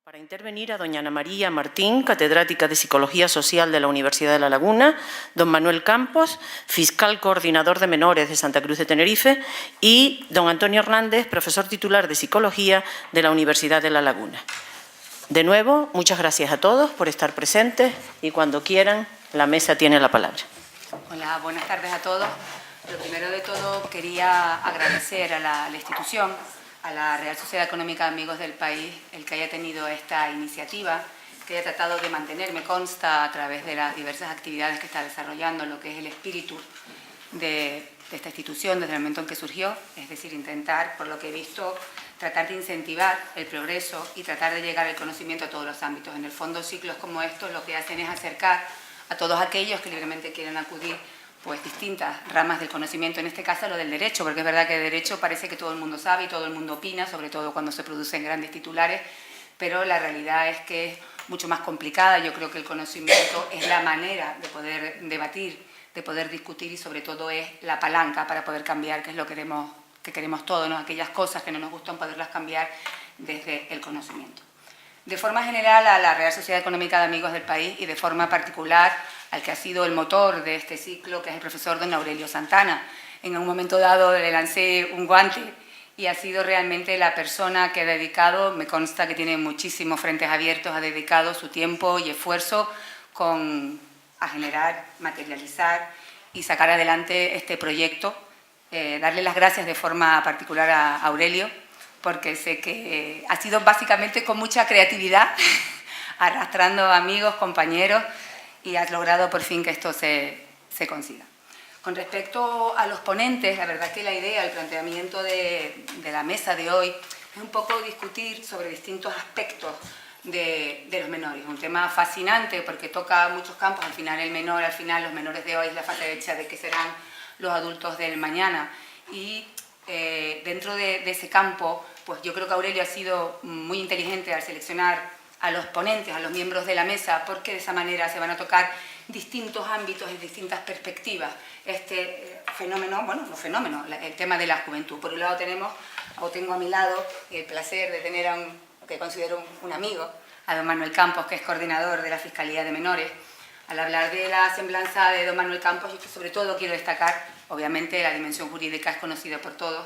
Para intervenir a doña Ana María Martín, catedrática de Psicología Social de la Universidad de La Laguna, don Manuel Campos, fiscal coordinador de menores de Santa Cruz de Tenerife, y don Antonio Hernández, profesor titular de Psicología de la Universidad de La Laguna. De nuevo, muchas gracias a todos por estar presentes y cuando quieran, la mesa tiene la palabra. Hola, buenas tardes a todos. Lo primero de todo, quería agradecer a la institución, a la Real Sociedad Económica de Amigos del País, el que haya tenido esta iniciativa, que haya tratado de mantener, me consta, a través de las diversas actividades que está desarrollando, lo que es el espíritu de esta institución desde el momento en que surgió, es decir, intentar, por lo que he visto, tratar de incentivar el progreso y tratar de llegar al conocimiento a todos los ámbitos. En el fondo, ciclos como estos lo que hacen es acercar a todos aquellos que libremente quieren acudir pues distintas ramas del conocimiento, en este caso lo del derecho, porque es verdad que de derecho parece que todo el mundo sabe y todo el mundo opina, sobre todo cuando se producen grandes titulares, pero la realidad es que es mucho más complicada. Yo creo que el conocimiento es la manera de poder debatir, de poder discutir y sobre todo es la palanca para poder cambiar, que es lo que queremos todos, ¿no? Aquellas cosas que no nos gustan poderlas cambiar desde el conocimiento. De forma general, a la Real Sociedad Económica de Amigos del País y de forma particular al que ha sido el motor de este ciclo, que es el profesor don Aurelio Santana. En un momento dado le lancé un guante y ha sido realmente la persona que ha dedicado, me consta que tiene muchísimos frentes abiertos, ha dedicado su tiempo y esfuerzo a generar, materializar y sacar adelante este proyecto. Darle las gracias de forma particular a Aurelio, porque sé que ha sido básicamente con mucha creatividad, arrastrando amigos, compañeros, y has logrado por fin que esto se consiga. Con respecto a los ponentes, la verdad que la idea, el planteamiento de la mesa de hoy es un poco discutir sobre distintos aspectos de los menores. Un tema fascinante porque toca muchos campos. Al final los menores de hoy es la fase hecha de que serán los adultos del mañana. Y dentro de ese campo, pues yo creo que Aurelio ha sido muy inteligente al seleccionar a los ponentes, a los miembros de la mesa, porque de esa manera se van a tocar distintos ámbitos y distintas perspectivas. Este fenómeno, bueno, no fenómeno, el tema de la juventud. Por un lado tengo a mi lado el placer de tener a que considero un amigo, a don Manuel Campos, que es coordinador de la Fiscalía de Menores. Al hablar de la semblanza de don Manuel Campos, yo sobre todo quiero destacar, obviamente la dimensión jurídica es conocida por todos,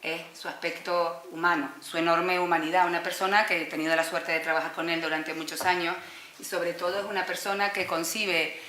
es su aspecto humano, su enorme humanidad, una persona que he tenido la suerte de trabajar con él durante muchos años y sobre todo es una persona que concibe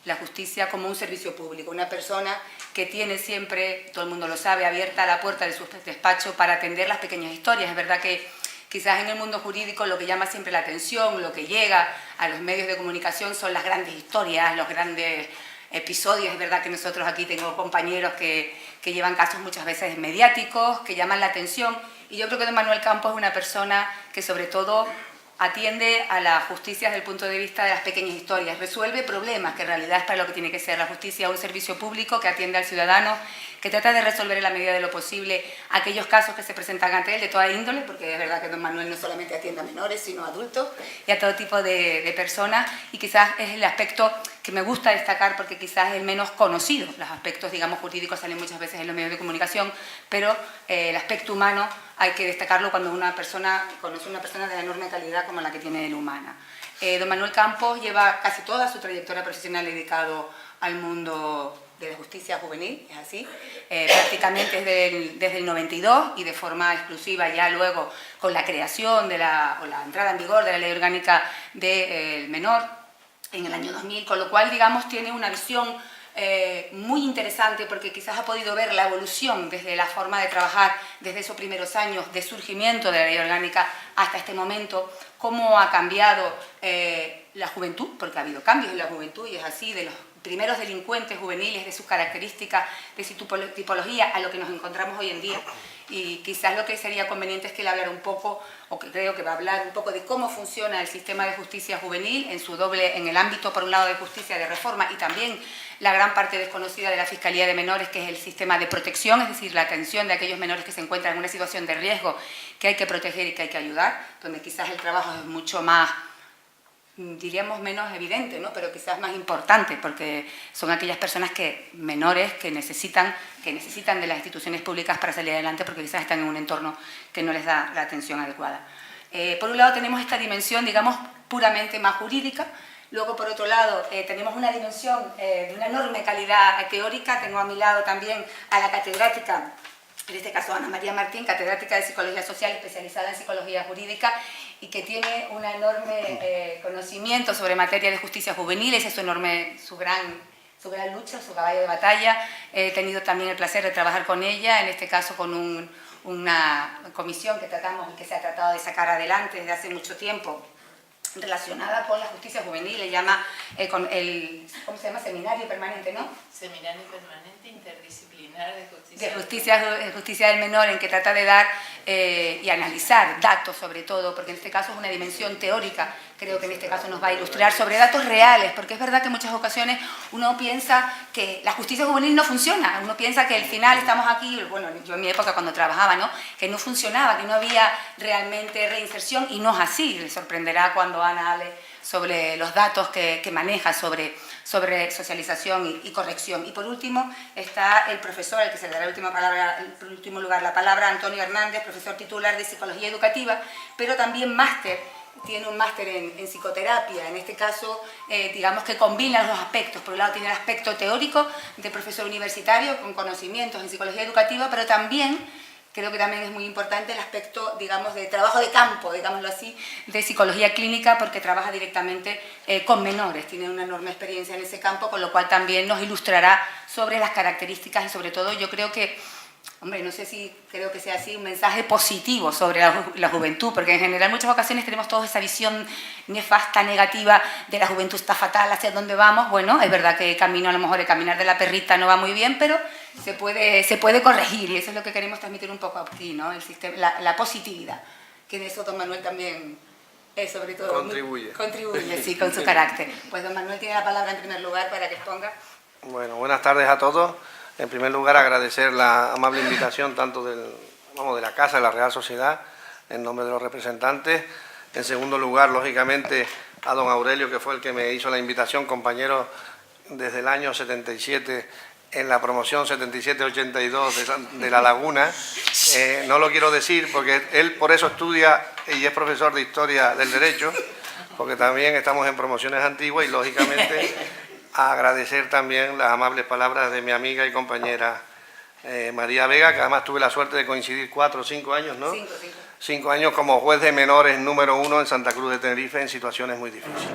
la justicia como un servicio público, una persona que tiene siempre, todo el mundo lo sabe, abierta la puerta de su despacho para atender las pequeñas historias. Es verdad que quizás en el mundo jurídico lo que llama siempre la atención, lo que llega a los medios de comunicación son las grandes historias, los grandes episodios. Es verdad que nosotros aquí tengo compañeros que llevan casos muchas veces mediáticos, que llaman la atención, y yo creo que don Manuel Campos es una persona que sobre todo atiende a la justicia desde el punto de vista de las pequeñas historias, resuelve problemas, que en realidad es para lo que tiene que ser la justicia, un servicio público que atiende al ciudadano, que trata de resolver en la medida de lo posible aquellos casos que se presentan ante él de toda índole, porque es verdad que don Manuel no solamente atiende a menores, sino a adultos y a todo tipo de personas, y quizás es el aspecto que me gusta destacar porque quizás es el menos conocido. Los aspectos, digamos, jurídicos salen muchas veces en los medios de comunicación, pero el aspecto humano hay que destacarlo cuando una persona conoce a una persona de enorme calidad como la que tiene él humana. Don Manuel Campos lleva casi toda su trayectoria profesional dedicado al mundo de la justicia juvenil, es así, prácticamente desde el 92 y de forma exclusiva ya luego con la creación o la entrada en vigor de la Ley Orgánica del Menor en el año 2000, con lo cual, digamos, tiene una visión muy interesante porque quizás ha podido ver la evolución desde la forma de trabajar desde esos primeros años de surgimiento de la Ley Orgánica hasta este momento, cómo ha cambiado la juventud, porque ha habido cambios en la juventud y es así, de los primeros delincuentes juveniles, de sus características, de su tipología, a lo que nos encontramos hoy en día. Y quizás lo que sería conveniente es que él hablara un poco, o que creo que va a hablar un poco de cómo funciona el sistema de justicia juvenil en el ámbito, por un lado, de justicia de reforma y también la gran parte desconocida de la Fiscalía de Menores, que es el sistema de protección, es decir, la atención de aquellos menores que se encuentran en una situación de riesgo que hay que proteger y que hay que ayudar, donde quizás el trabajo es mucho más, diríamos, menos evidente, ¿no? Pero quizás más importante, porque son aquellas personas menores que necesitan de las instituciones públicas para salir adelante, porque quizás están en un entorno que no les da la atención adecuada. Por un lado tenemos esta dimensión, digamos, puramente más jurídica. Luego, por otro lado, tenemos una dimensión de una enorme calidad teórica. Tengo a mi lado también a la catedrática, en este caso Ana María Martín, catedrática de Psicología Social, especializada en Psicología Jurídica, y que tiene un enorme conocimiento sobre materia de justicia juvenil. Esa es su gran lucha, su caballo de batalla. He tenido también el placer de trabajar con ella, en este caso con una comisión que tratamos y que se ha tratado de sacar adelante desde hace mucho tiempo, relacionada con la justicia juvenil. Le llama con ¿cómo se llama? Seminario permanente, ¿no? Seminario permanente interdisciplinar de justicia del menor, en que trata de dar y analizar datos, sobre todo, porque en este caso es una dimensión teórica. Creo que en este caso nos va a ilustrar sobre datos reales, porque es verdad que en muchas ocasiones uno piensa que la justicia juvenil no funciona. Uno piensa que al final estamos aquí, bueno, yo en mi época cuando trabajaba, ¿no?, que no funcionaba, que no había realmente reinserción, y no es así. Les sorprenderá cuando Ana hable sobre los datos que maneja sobre socialización y corrección. Y por último está el profesor, al que se le dará en último lugar la palabra, Antonio Hernández, profesor titular de Psicología Educativa, pero también tiene un máster en psicoterapia. En este caso, digamos que combina los dos aspectos. Por un lado tiene el aspecto teórico de profesor universitario con conocimientos en psicología educativa, pero también, creo que también es muy importante el aspecto, digamos, de trabajo de campo, digámoslo así, de psicología clínica, porque trabaja directamente con menores. Tiene una enorme experiencia en ese campo, con lo cual también nos ilustrará sobre las características y sobre todo yo creo que, hombre, no sé si creo que sea así, un mensaje positivo sobre la juventud, porque en general en muchas ocasiones tenemos toda esa visión nefasta, negativa, de la juventud está fatal, hacia dónde vamos. Bueno, es verdad que a lo mejor el caminar de la perrita no va muy bien, pero se puede corregir, y eso es lo que queremos transmitir un poco aquí, ¿no? El sistema, la positividad, que en eso don Manuel también sobre todo contribuye, sí, con su carácter. Pues don Manuel tiene la palabra en primer lugar para que exponga. Bueno, buenas tardes a todos. En primer lugar, agradecer la amable invitación tanto de la Casa de la Real Sociedad, en nombre de los representantes. En segundo lugar, lógicamente, a don Aurelio, que fue el que me hizo la invitación, compañero desde el año 77, en la promoción 77-82 de La Laguna. No lo quiero decir porque él por eso estudia y es profesor de Historia del Derecho, porque también estamos en promociones antiguas, y lógicamente agradecer también las amables palabras de mi amiga y compañera María Vega, que además tuve la suerte de coincidir 4 o 5 años, ¿no? 5 años como juez de menores número 1 en Santa Cruz de Tenerife, en situaciones muy difíciles.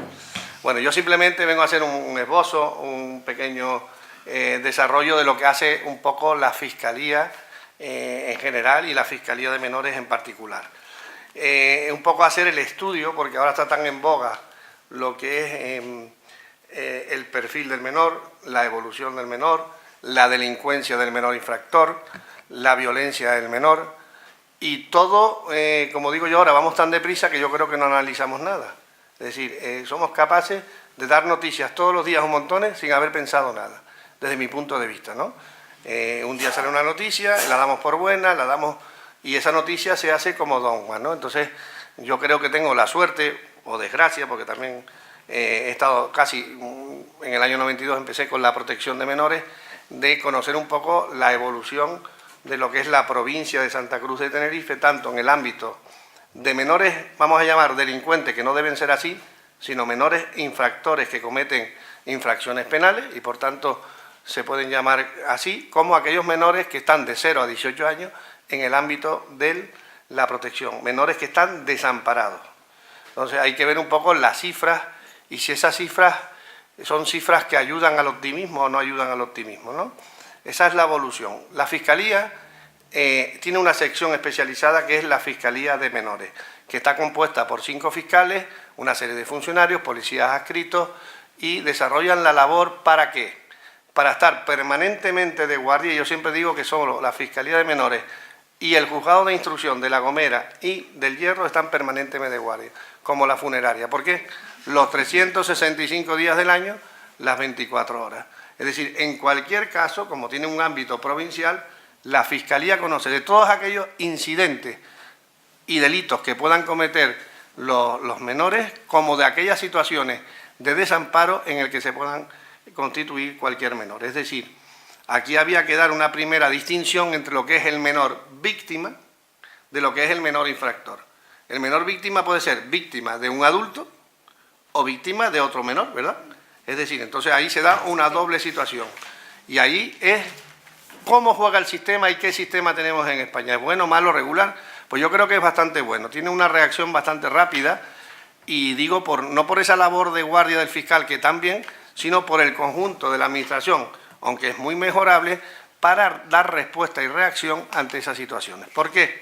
Bueno, yo simplemente vengo a hacer un esbozo, un pequeño desarrollo de lo que hace un poco la Fiscalía en general y la Fiscalía de Menores en particular. Un poco hacer el estudio, porque ahora está tan en boga lo que es el perfil del menor, la evolución del menor, la delincuencia del menor infractor, la violencia del menor, y todo, como digo yo ahora, vamos tan deprisa que yo creo que no analizamos nada. Es decir, somos capaces de dar noticias todos los días un montón sin haber pensado nada, desde mi punto de vista, ¿no? Un día sale una noticia, la damos por buena, la damos, y esa noticia se hace como dogma, ¿no? Entonces, yo creo que tengo la suerte, o desgracia, porque también he estado casi, en el año 92 empecé con la protección de menores, de conocer un poco la evolución de lo que es la provincia de Santa Cruz de Tenerife, tanto en el ámbito de menores, vamos a llamar delincuentes, que no deben ser así, sino menores infractores que cometen infracciones penales y por tanto se pueden llamar así, como aquellos menores que están de 0 a 18 años en el ámbito de la protección, menores que están desamparados. Entonces hay que ver un poco las cifras y si esas cifras son cifras que ayudan al optimismo o no ayudan al optimismo, ¿no? Esa es la evolución. La Fiscalía tiene una sección especializada que es la Fiscalía de Menores, que está compuesta por 5 fiscales, una serie de funcionarios, policías adscritos, y desarrollan la labor ¿para qué? Para estar permanentemente de guardia. Yo siempre digo que solo la Fiscalía de Menores y el Juzgado de Instrucción de La Gomera y del Hierro están permanentemente de guardia, como la funeraria. ¿Por qué? Los 365 días del año, las 24 horas. Es decir, en cualquier caso, como tiene un ámbito provincial, la Fiscalía conoce de todos aquellos incidentes y delitos que puedan cometer los menores, como de aquellas situaciones de desamparo en el que se puedan constituir cualquier menor. Es decir, aquí había que dar una primera distinción entre lo que es el menor víctima de lo que es el menor infractor. El menor víctima puede ser víctima de un adulto o víctima de otro menor, ¿verdad? Es decir, entonces ahí se da una doble situación. Y ahí es cómo juega el sistema y qué sistema tenemos en España. ¿Es bueno, malo, regular? Pues yo creo que es bastante bueno. Tiene una reacción bastante rápida y digo, no por esa labor de guardia del fiscal, que también, sino por el conjunto de la administración, aunque es muy mejorable, para dar respuesta y reacción ante esas situaciones. ¿Por qué?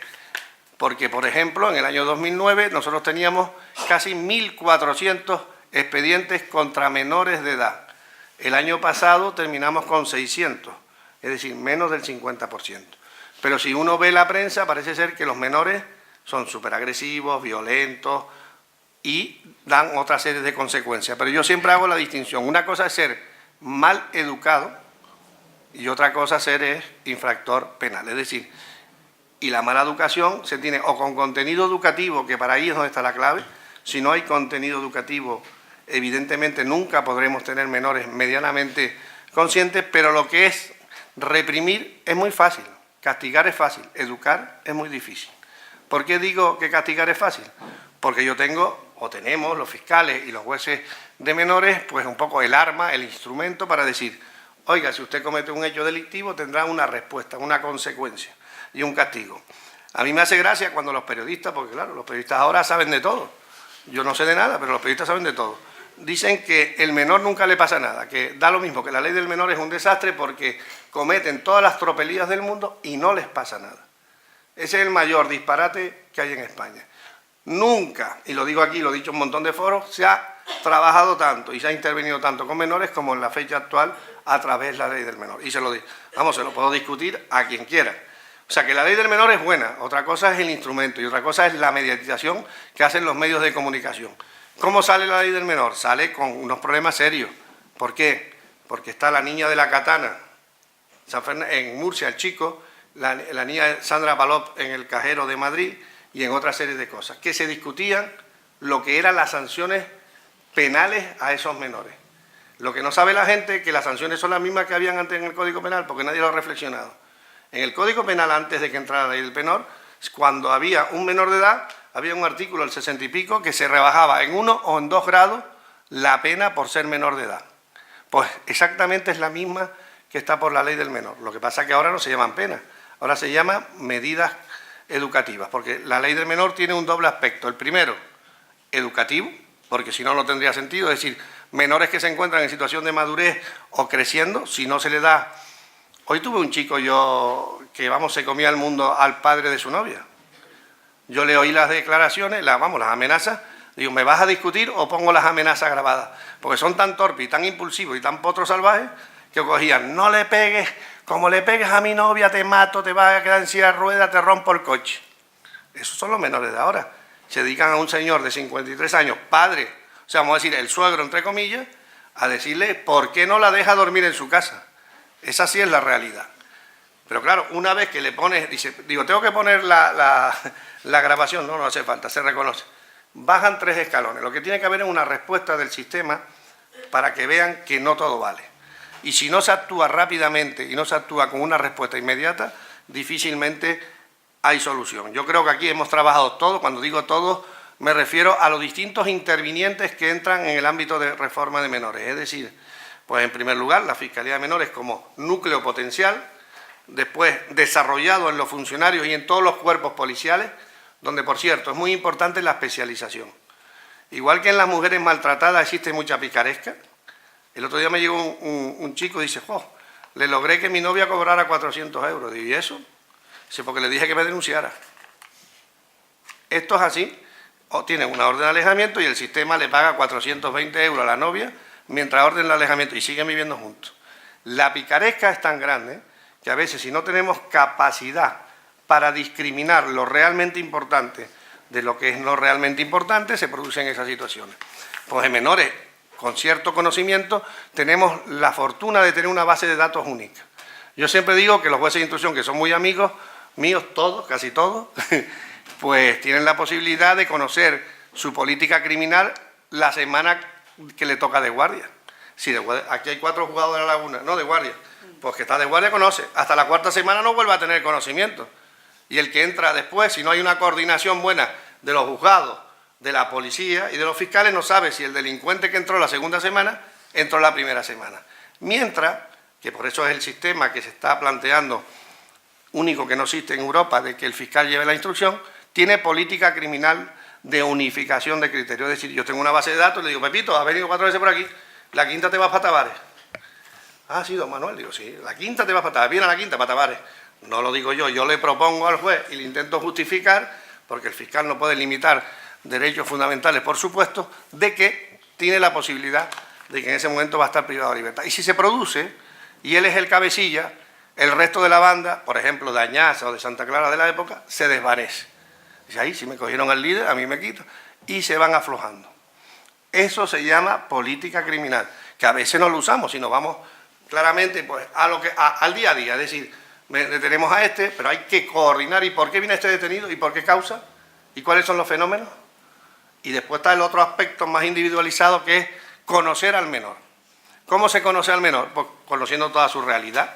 Porque, por ejemplo, en el año 2009 nosotros teníamos casi 1.400 expedientes contra menores de edad. El año pasado terminamos con 600, es decir, menos del 50%. Pero si uno ve la prensa, parece ser que los menores son súper agresivos, violentos y dan otra serie de consecuencias. Pero yo siempre hago la distinción. Una cosa es ser mal educado y otra cosa ser infractor penal. Es decir, y la mala educación se tiene o con contenido educativo, que para ahí es donde está la clave. Si no hay contenido educativo, evidentemente nunca podremos tener menores medianamente conscientes, pero lo que es reprimir es muy fácil, castigar es fácil, educar es muy difícil. ¿Por qué digo que castigar es fácil? Porque yo tengo, o tenemos, los fiscales y los jueces de menores, pues un poco el arma, el instrumento para decir, oiga, si usted comete un hecho delictivo tendrá una respuesta, una consecuencia y un castigo. A mí me hace gracia cuando los periodistas, porque claro, los periodistas ahora saben de todo, yo no sé de nada, pero los periodistas saben de todo, dicen que el menor nunca le pasa nada, que da lo mismo, que la ley del menor es un desastre porque cometen todas las tropelías del mundo y no les pasa nada. Ese es el mayor disparate que hay en España. Nunca, y lo digo aquí, lo he dicho en un montón de foros, se ha trabajado tanto y se ha intervenido tanto con menores como en la fecha actual a través de la ley del menor. Y se lo puedo discutir a quien quiera. O sea, que la ley del menor es buena, otra cosa es el instrumento y otra cosa es la mediatización que hacen los medios de comunicación. ¿Cómo sale la ley del menor? Sale con unos problemas serios. ¿Por qué? Porque está la niña de la Katana, en Murcia, el chico, la niña Sandra Palop en el Cajero de Madrid y en otra serie de cosas, que se discutían lo que eran las sanciones penales a esos menores. Lo que no sabe la gente es que las sanciones son las mismas que habían antes en el Código Penal, porque nadie lo ha reflexionado. En el Código Penal, antes de que entrara la ley del menor, cuando había un menor de edad, había un artículo, el 60 y pico, que se rebajaba en 1 o en 2 grados la pena por ser menor de edad. Pues exactamente es la misma que está por la ley del menor. Lo que pasa es que ahora no se llaman penas, ahora se llaman medidas educativas, porque la ley del menor tiene un doble aspecto. El primero, educativo, porque si no, no tendría sentido. Es decir, menores que se encuentran en situación de madurez o creciendo, si no se le da... Hoy tuve un chico yo que, se comía el mundo al padre de su novia. Yo le oí las declaraciones, las amenazas, digo, ¿me vas a discutir o pongo las amenazas grabadas? Porque son tan torpes y tan impulsivos y tan potros salvajes que cogían, no le pegues, como le pegues a mi novia te mato, te vas a quedar en silla de ruedas, te rompo el coche. Esos son los menores de ahora. Se dedican a un señor de 53 años, padre, o sea, vamos a decir, el suegro, entre comillas, a decirle por qué no la deja dormir en su casa. Esa sí es la realidad. Pero claro, una vez que le pones, digo, tengo que poner la grabación, no hace falta, se reconoce. Bajan 3 escalones. Lo que tiene que haber es una respuesta del sistema para que vean que no todo vale. Y si no se actúa rápidamente y no se actúa con una respuesta inmediata, difícilmente hay solución. Yo creo que aquí hemos trabajado todos, cuando digo todos, me refiero a los distintos intervinientes que entran en el ámbito de reforma de menores. Es decir, pues en primer lugar, la Fiscalía de Menores como núcleo potencial, después desarrollado en los funcionarios y en todos los cuerpos policiales, donde, por cierto, es muy importante la especialización. Igual que en las mujeres maltratadas existe mucha picaresca. El otro día me llegó un chico y dice, le logré que mi novia cobrara 400 euros. Digo, ¿y eso? Dice, porque le dije que me denunciara. Esto es así. O tienen una orden de alejamiento y el sistema le paga 420 euros a la novia mientras orden el alejamiento y siguen viviendo juntos. La picaresca es tan grande que a veces, si no tenemos capacidad para discriminar lo realmente importante de lo que es no realmente importante, se producen esas situaciones. Pues en menores con cierto conocimiento tenemos la fortuna de tener una base de datos única. Yo siempre digo que los jueces de instrucción, que son muy amigos míos, todos, casi todos, pues tienen la posibilidad de conocer su política criminal la semana que le toca de guardia. Si aquí hay 4 juzgados de La Laguna, no de guardia, pues que está de guardia conoce, hasta la 4ª semana no vuelve a tener conocimiento. Y el que entra después, si no hay una coordinación buena de los juzgados, de la policía y de los fiscales no sabe si el delincuente que entró la segunda semana entró la primera semana. Mientras que por eso es el sistema que se está planteando, único que no existe en Europa, de que el fiscal lleve la instrucción, tiene política criminal de unificación de criterios. Es decir, yo tengo una base de datos y le digo, Pepito, has venido 4 veces por aquí, la quinta te vas para Tavares. Ah, sí, don Manuel, digo, sí, la quinta te vas para Tavares, viene a la quinta para Tavares. No lo digo yo le propongo al juez y le intento justificar, porque el fiscal no puede limitar derechos fundamentales, por supuesto, de que tiene la posibilidad de que en ese momento va a estar privado de libertad. Y si se produce, y él es el cabecilla, el resto de la banda, por ejemplo, de Añaza o de Santa Clara de la época, se desvanece. Dice, ahí si me cogieron al líder, a mí me quito, y se van aflojando. Eso se llama política criminal, que a veces no lo usamos, sino vamos claramente pues, al día a día, es decir, detenemos a este, pero hay que coordinar, ¿y por qué viene este detenido? ¿Y por qué causa? ¿Y cuáles son los fenómenos? Y después está el otro aspecto más individualizado, que es conocer al menor. ¿Cómo se conoce al menor? Pues conociendo toda su realidad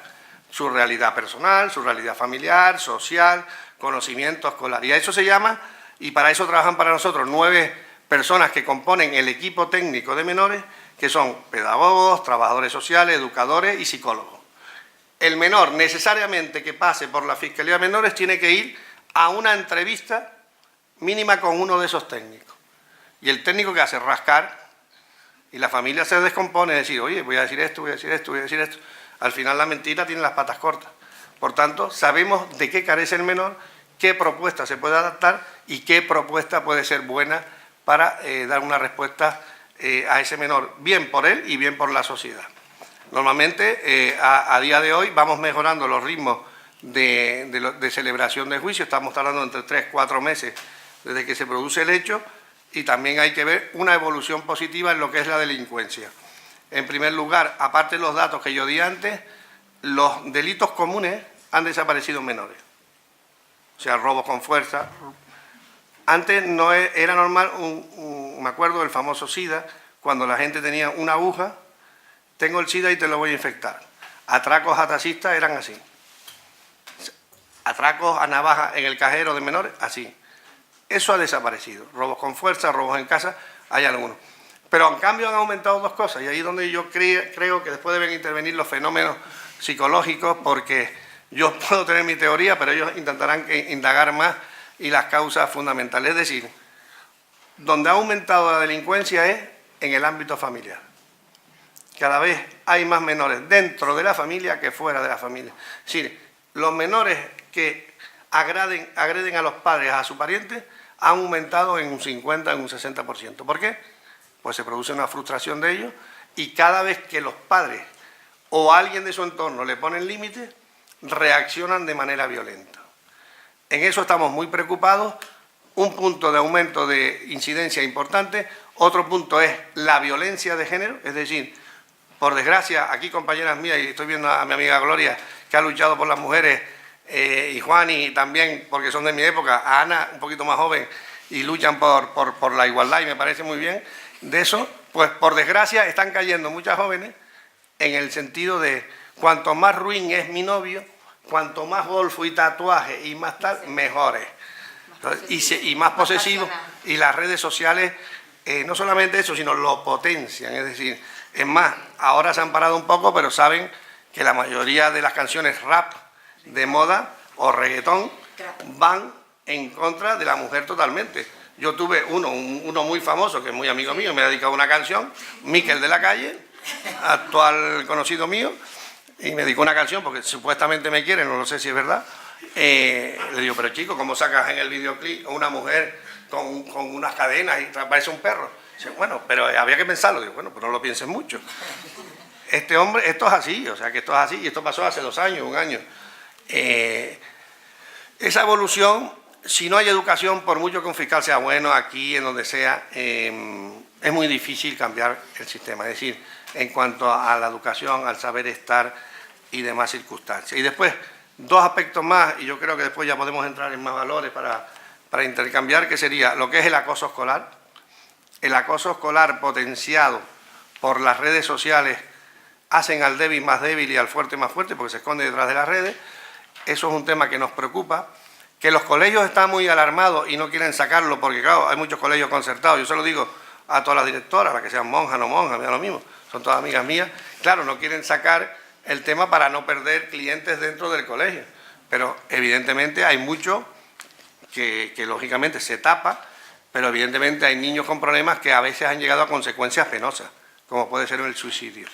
personal, su realidad familiar, social, conocimiento escolar. Y a eso se llama, y para eso trabajan para nosotros 9 personas que componen el equipo técnico de menores, que son pedagogos, trabajadores sociales, educadores y psicólogos. El menor, necesariamente que pase por la Fiscalía de Menores, tiene que ir a una entrevista mínima con uno de esos técnicos. Y el técnico que hace rascar, y la familia se descompone, es decir, oye, voy a decir esto, voy a decir esto, voy a decir esto. Al final la mentira tiene las patas cortas. Por tanto, sabemos de qué carece el menor, qué propuesta se puede adaptar y qué propuesta puede ser buena para dar una respuesta a ese menor, bien por él y bien por la sociedad. Normalmente, a día de hoy, vamos mejorando los ritmos de celebración de juicio. Estamos tardando entre 3-4 meses desde que se produce el hecho, y también hay que ver una evolución positiva en lo que es la delincuencia. En primer lugar, aparte de los datos que yo di antes, los delitos comunes han desaparecido en menores. O sea, robos con fuerza. Antes no era normal, me acuerdo del famoso SIDA, cuando la gente tenía una aguja, tengo el SIDA y te lo voy a infectar. Atracos a taxistas eran así. Atracos a navaja en el cajero de menores, así. Eso ha desaparecido. Robos con fuerza, robos en casa, hay algunos. Pero en cambio han aumentado 2 cosas, y ahí es donde yo creo que después deben intervenir los fenómenos psicológicos, porque yo puedo tener mi teoría, pero ellos intentarán indagar más y las causas fundamentales. Es decir, donde ha aumentado la delincuencia es en el ámbito familiar. Cada vez hay más menores dentro de la familia que fuera de la familia. Es decir, los menores que agreden a los padres, a sus parientes, han aumentado en un 50, en un 60%. ¿Por qué? Pues se produce una frustración de ellos, y cada vez que los padres o alguien de su entorno le ponen límites, reaccionan de manera violenta. En eso estamos muy preocupados. Un punto de aumento de incidencia importante. Otro punto es la violencia de género, es decir, por desgracia, aquí compañeras mías, y estoy viendo a mi amiga Gloria, que ha luchado por las mujeres, y Juan, y también, porque son de mi época, a Ana, un poquito más joven, y luchan por la igualdad, y me parece muy bien. De eso, pues por desgracia, están cayendo muchas jóvenes en el sentido de cuanto más ruin es mi novio, cuanto más golfo y tatuaje y más tal, mejores. Y más posesivo. Y las redes sociales, no solamente eso, sino lo potencian. Es decir, es más, ahora se han parado un poco, pero saben que la mayoría de las canciones rap de moda o reggaetón van en contra de la mujer totalmente. Yo tuve uno muy famoso, que es muy amigo mío, me ha dedicado una canción, Miquel de la Calle, actual conocido mío, y me dedicó una canción porque supuestamente me quiere, no lo sé si es verdad. Le digo, pero chico, ¿cómo sacas en el videoclip a una mujer con unas cadenas y parece un perro? Dice, bueno, pero había que pensarlo. Digo, bueno, pues no lo pienses mucho. Este hombre, esto es así, o sea que esto es así, y esto pasó hace 2 años, 1 año. Esa evolución, si no hay educación, por mucho que un fiscal sea bueno, aquí, en donde sea, es muy difícil cambiar el sistema. Es decir, en cuanto a la educación, al saber estar y demás circunstancias. Y después, 2 aspectos más, y yo creo que después ya podemos entrar en más valores para intercambiar, que sería lo que es el acoso escolar. El acoso escolar potenciado por las redes sociales hacen al débil más débil y al fuerte más fuerte, porque se esconde detrás de las redes. Eso es un tema que nos preocupa. Que los colegios están muy alarmados y no quieren sacarlo porque, claro, hay muchos colegios concertados. Yo se lo digo a todas las directoras, las que sean monjas o no monjas, me da lo mismo, son todas amigas mías. Claro, no quieren sacar el tema para no perder clientes dentro del colegio. Pero evidentemente hay mucho que lógicamente se tapa, pero evidentemente hay niños con problemas que a veces han llegado a consecuencias penosas, como puede ser el suicidio.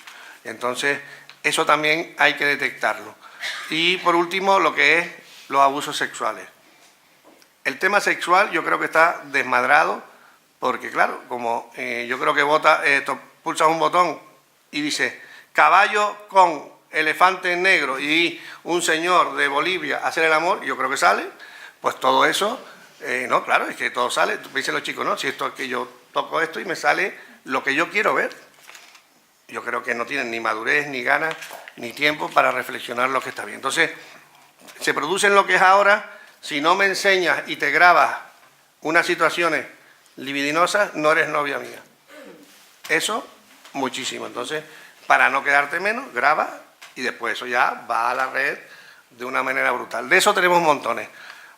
Entonces, eso también hay que detectarlo. Y por último, lo que es los abusos sexuales. El tema sexual yo creo que está desmadrado, porque claro, como yo creo que pulsas un botón y dice caballo con elefante negro y un señor de Bolivia hacer el amor, yo creo que sale, pues todo eso, no, claro, es que todo sale, dicen los chicos, no, si esto es que yo toco esto y me sale lo que yo quiero ver. Yo creo que no tienen ni madurez, ni ganas, ni tiempo para reflexionar lo que está bien. Entonces, se producen lo que es ahora. Si no me enseñas y te grabas unas situaciones libidinosas, no eres novia mía. Eso, muchísimo. Entonces, para no quedarte menos, graba y después eso ya va a la red de una manera brutal. De eso tenemos montones.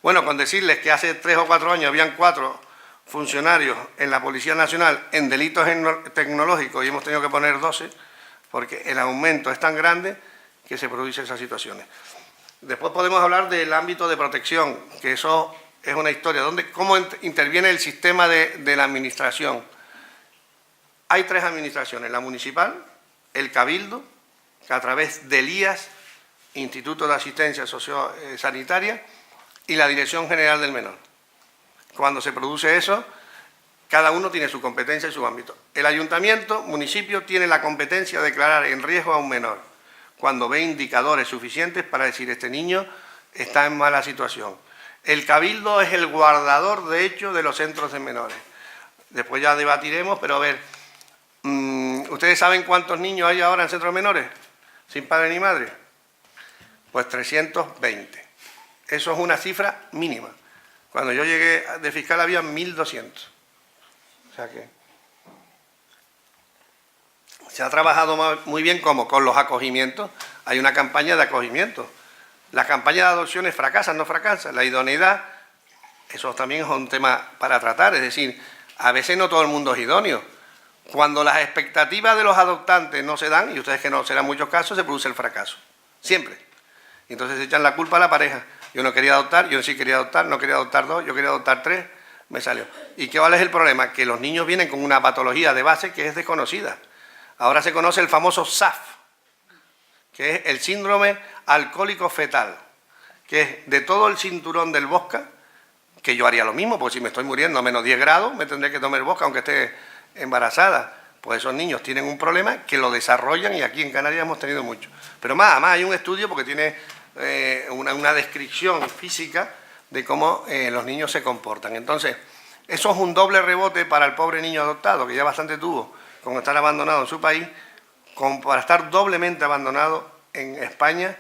Bueno, con decirles que hace 3 o 4 años habían 4 funcionarios en la Policía Nacional en delitos tecnológicos y hemos tenido que poner 12 porque el aumento es tan grande que se producen esas situaciones. Después podemos hablar del ámbito de protección, que eso es una historia. ¿Cómo interviene el sistema de la administración? Hay 3 administraciones, la municipal, el cabildo, que a través del IAS, Instituto de Asistencia Sociosanitaria, y la Dirección General del Menor. Cuando se produce eso, cada uno tiene su competencia y su ámbito. El ayuntamiento, municipio, tiene la competencia de declarar en riesgo a un menor cuando ve indicadores suficientes para decir este niño está en mala situación. El cabildo es el guardador, de hecho, de los centros de menores. Después ya debatiremos, pero a ver, ¿ustedes saben cuántos niños hay ahora en centros de menores? ¿Sin padre ni madre? Pues 320. Eso es una cifra mínima. Cuando yo llegué de fiscal había 1.200. O sea que se ha trabajado muy bien como con los acogimientos. Hay una campaña de acogimiento. La campaña de adopciones fracasan, no fracasan. La idoneidad, eso también es un tema para tratar. Es decir, a veces no todo el mundo es idóneo. Cuando las expectativas de los adoptantes no se dan, y ustedes que no serán muchos casos, se produce el fracaso. Siempre. Entonces se echan la culpa a la pareja. Yo no quería adoptar, yo sí quería adoptar, no quería adoptar 2, yo quería adoptar 3, me salió. ¿Y qué vale es el problema? Que los niños vienen con una patología de base que es desconocida. Ahora se conoce el famoso SAF, que es el síndrome alcohólico fetal, que es de todo el cinturón del vodka, que yo haría lo mismo, porque si me estoy muriendo a menos 10 grados, me tendré que tomar vodka aunque esté embarazada. Pues esos niños tienen un problema que lo desarrollan y aquí en Canarias hemos tenido mucho. Pero más hay un estudio porque tiene una descripción física de cómo los niños se comportan. Entonces, eso es un doble rebote para el pobre niño adoptado, que ya bastante tuvo con estar abandonado en su país, para estar doblemente abandonado en España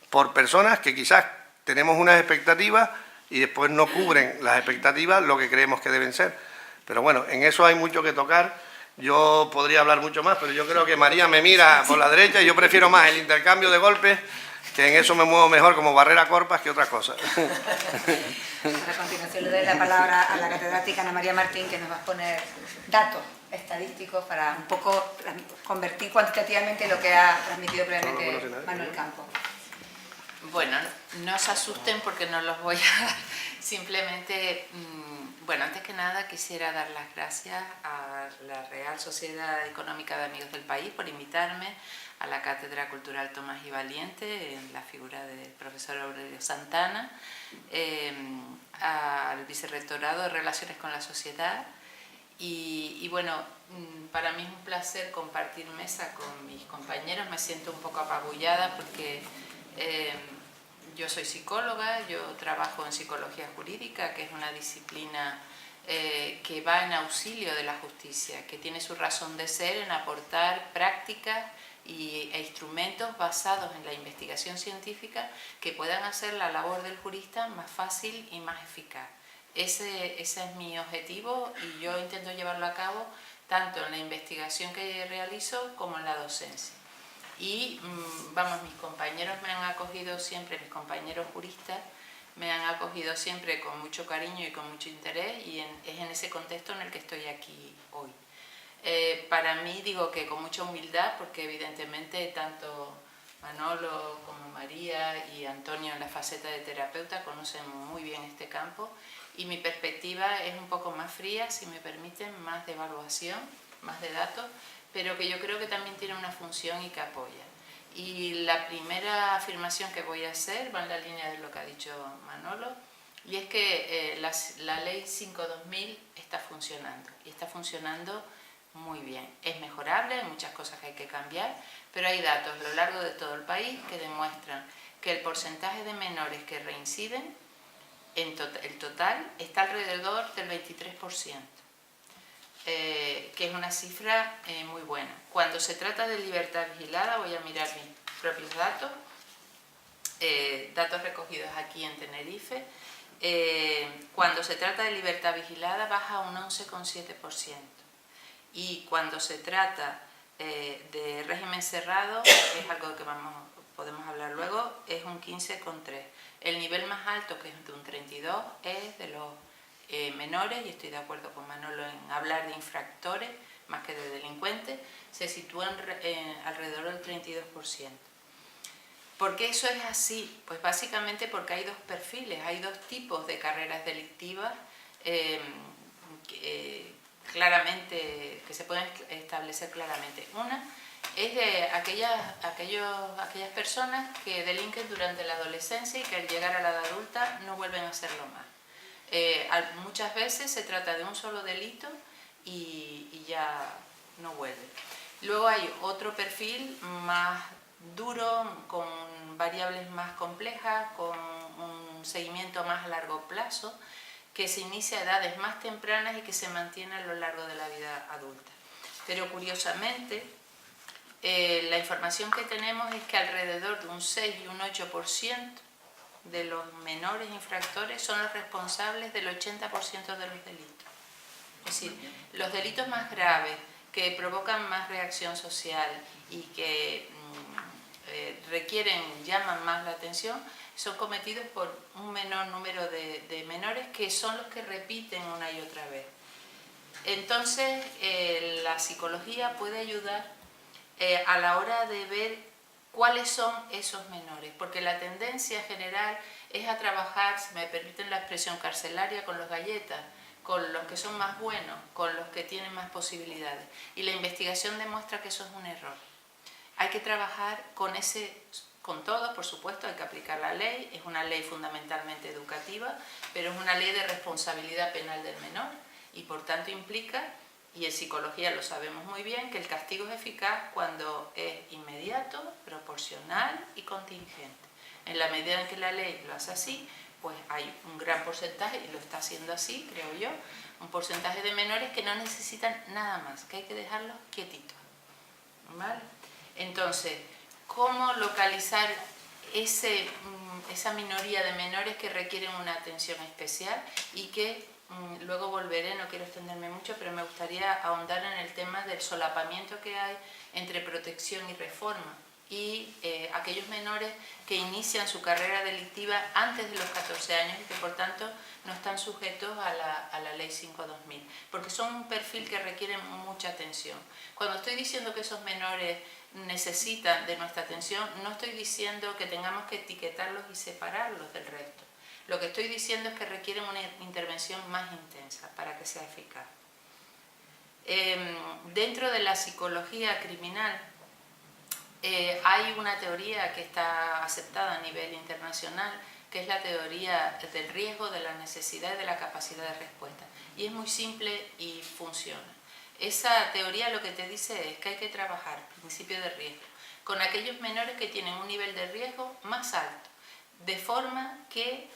por personas que quizás tenemos unas expectativas y después no cubren las expectativas lo que creemos que deben ser. Pero bueno, en eso hay mucho que tocar. Yo podría hablar mucho más, pero yo creo que María me mira por la derecha y yo prefiero más el intercambio de golpes, que en eso me muevo mejor como barrera corpas que otra cosa. A continuación le doy la palabra a la catedrática Ana María Martín, que nos va a poner datos estadísticos para un poco convertir cuantitativamente lo que ha transmitido previamente Manuel Campos. Bueno, no se asusten porque no los voy a dar. Simplemente, bueno, antes que nada quisiera dar las gracias a la Real Sociedad Económica de Amigos del País por invitarme a la Cátedra Cultural Tomás y Valiente, en la figura del profesor Aurelio Santana, al Vicerrectorado de Relaciones con la Sociedad. Y bueno, para mí es un placer compartir mesa con mis compañeros. Me siento un poco apabullada porque yo soy psicóloga, yo trabajo en psicología jurídica, que es una disciplina que va en auxilio de la justicia, que tiene su razón de ser en aportar prácticas e instrumentos basados en la investigación científica que puedan hacer la labor del jurista más fácil y más eficaz. Ese es mi objetivo y yo intento llevarlo a cabo tanto en la investigación que realizo como en la docencia. Y vamos, mis compañeros me han acogido siempre, mis compañeros juristas, me han acogido siempre con mucho cariño y con mucho interés, y es en ese contexto en el que estoy aquí hoy. Para mí, digo que con mucha humildad, porque evidentemente tanto Manolo como María y Antonio en la faceta de terapeuta conocen muy bien este campo, y mi perspectiva es un poco más fría, si me permiten, más de evaluación, más de datos, pero que yo creo que también tiene una función y que apoya. Y la primera afirmación que voy a hacer va en la línea de lo que ha dicho Manolo, y es que la Ley 5/2000 está funcionando, y está funcionando muy bien. Es mejorable, hay muchas cosas que hay que cambiar, pero hay datos a lo largo de todo el país que demuestran que el porcentaje de menores que reinciden, el total, está alrededor del 23%. Que es una cifra muy buena. Cuando se trata de libertad vigilada, voy a mirar mis propios datos, datos recogidos aquí en Tenerife, cuando se trata de libertad vigilada baja un 11,7%, y cuando se trata de régimen cerrado, que es algo que podemos hablar luego, es un 15,3%. El nivel más alto, que es de un 32%, es de los menores, y estoy de acuerdo con Manolo en hablar de infractores más que de delincuentes, se sitúan alrededor del 32%. ¿Por qué eso es así? Pues básicamente porque hay dos perfiles, hay dos tipos de carreras delictivas claramente, que se pueden establecer claramente. Una es de aquellas personas que delinquen durante la adolescencia y que al llegar a la edad adulta no vuelven a hacerlo más. Muchas veces se trata de un solo delito y ya no vuelve. Luego hay otro perfil más duro, con variables más complejas, con un seguimiento más a largo plazo, que se inicia a edades más tempranas y que se mantiene a lo largo de la vida adulta. Pero curiosamente, la información que tenemos es que alrededor de un 6 y un 8% de los menores infractores son los responsables del 80% de los delitos. Es decir, los delitos más graves, que provocan más reacción social y que llaman más la atención, son cometidos por un menor número de menores, que son los que repiten una y otra vez. Entonces, la psicología puede ayudar a la hora de ver cuáles son esos menores, porque la tendencia general es a trabajar, si me permiten la expresión carcelaria, con los galletas, con los que son más buenos, con los que tienen más posibilidades. Y la investigación demuestra que eso es un error. Hay que trabajar con todos, por supuesto, hay que aplicar la ley, es una ley fundamentalmente educativa, pero es una ley de responsabilidad penal del menor, y por tanto implica, y en psicología lo sabemos muy bien, que el castigo es eficaz cuando es inmediato, proporcional y contingente. En la medida en que la ley lo hace así, pues hay un gran porcentaje, y lo está haciendo así, creo yo, un porcentaje de menores que no necesitan nada más, que hay que dejarlos quietitos, ¿vale? Entonces, ¿cómo localizar esa minoría de menores que requieren una atención especial y que luego volveré, no quiero extenderme mucho, pero me gustaría ahondar en el tema del solapamiento que hay entre protección y reforma, y aquellos menores que inician su carrera delictiva antes de los 14 años y que por tanto no están sujetos a la Ley 5/2000, porque son un perfil que requiere mucha atención. Cuando estoy diciendo que esos menores necesitan de nuestra atención, no estoy diciendo que tengamos que etiquetarlos y separarlos del resto. Lo que estoy diciendo es que requieren una intervención más intensa para que sea eficaz. Dentro de la psicología criminal hay una teoría que está aceptada a nivel internacional, que es la teoría del riesgo, de la necesidad y de la capacidad de respuesta. Y es muy simple y funciona. Esa teoría lo que te dice es que hay que trabajar, principio de riesgo, con aquellos menores que tienen un nivel de riesgo más alto, de forma que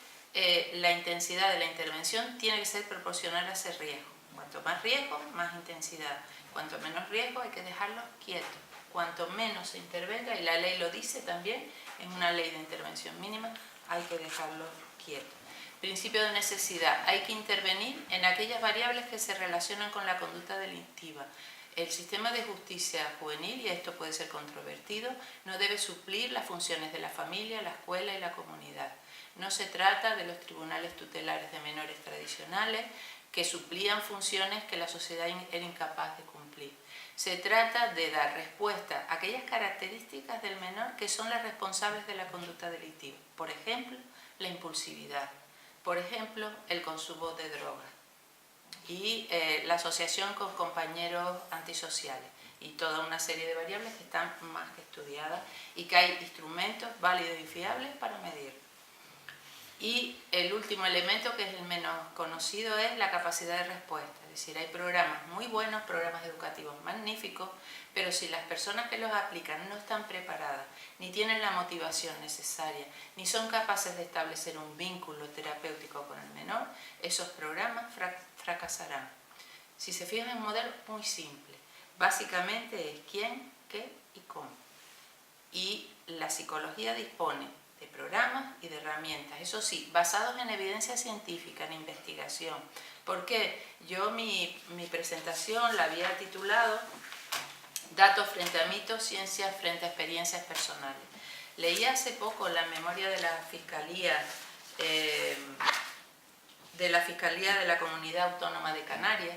la intensidad de la intervención tiene que ser proporcional a ese riesgo. Cuanto más riesgo, más intensidad. Cuanto menos riesgo, hay que dejarlos quietos. Cuanto menos se intervenga, y la ley lo dice también, es una ley de intervención mínima, hay que dejarlos quietos. Principio de necesidad, hay que intervenir en aquellas variables que se relacionan con la conducta delictiva. El sistema de justicia juvenil, y esto puede ser controvertido, no debe suplir las funciones de la familia, la escuela y la comunidad. No se trata de los tribunales tutelares de menores tradicionales que suplían funciones que la sociedad era incapaz de cumplir. Se trata de dar respuesta a aquellas características del menor que son las responsables de la conducta delictiva. Por ejemplo, la impulsividad. Por ejemplo, el consumo de drogas. Y la asociación con compañeros antisociales. Y toda una serie de variables que están más que estudiadas y que hay instrumentos válidos y fiables para medir. Y el último elemento, que es el menos conocido, es la capacidad de respuesta. Es decir, hay programas muy buenos, programas educativos magníficos, pero si las personas que los aplican no están preparadas, ni tienen la motivación necesaria, ni son capaces de establecer un vínculo terapéutico con el menor, esos programas fracasarán. Si se fijan en un modelo muy simple, básicamente es quién, qué y cómo. Y la psicología dispone de programas y de herramientas, eso sí, basados en evidencia científica, en investigación. Porque yo mi presentación la había titulado Datos frente a mitos, ciencias frente a experiencias personales. Leí hace poco la memoria de la Fiscalía de la Comunidad Autónoma de Canarias,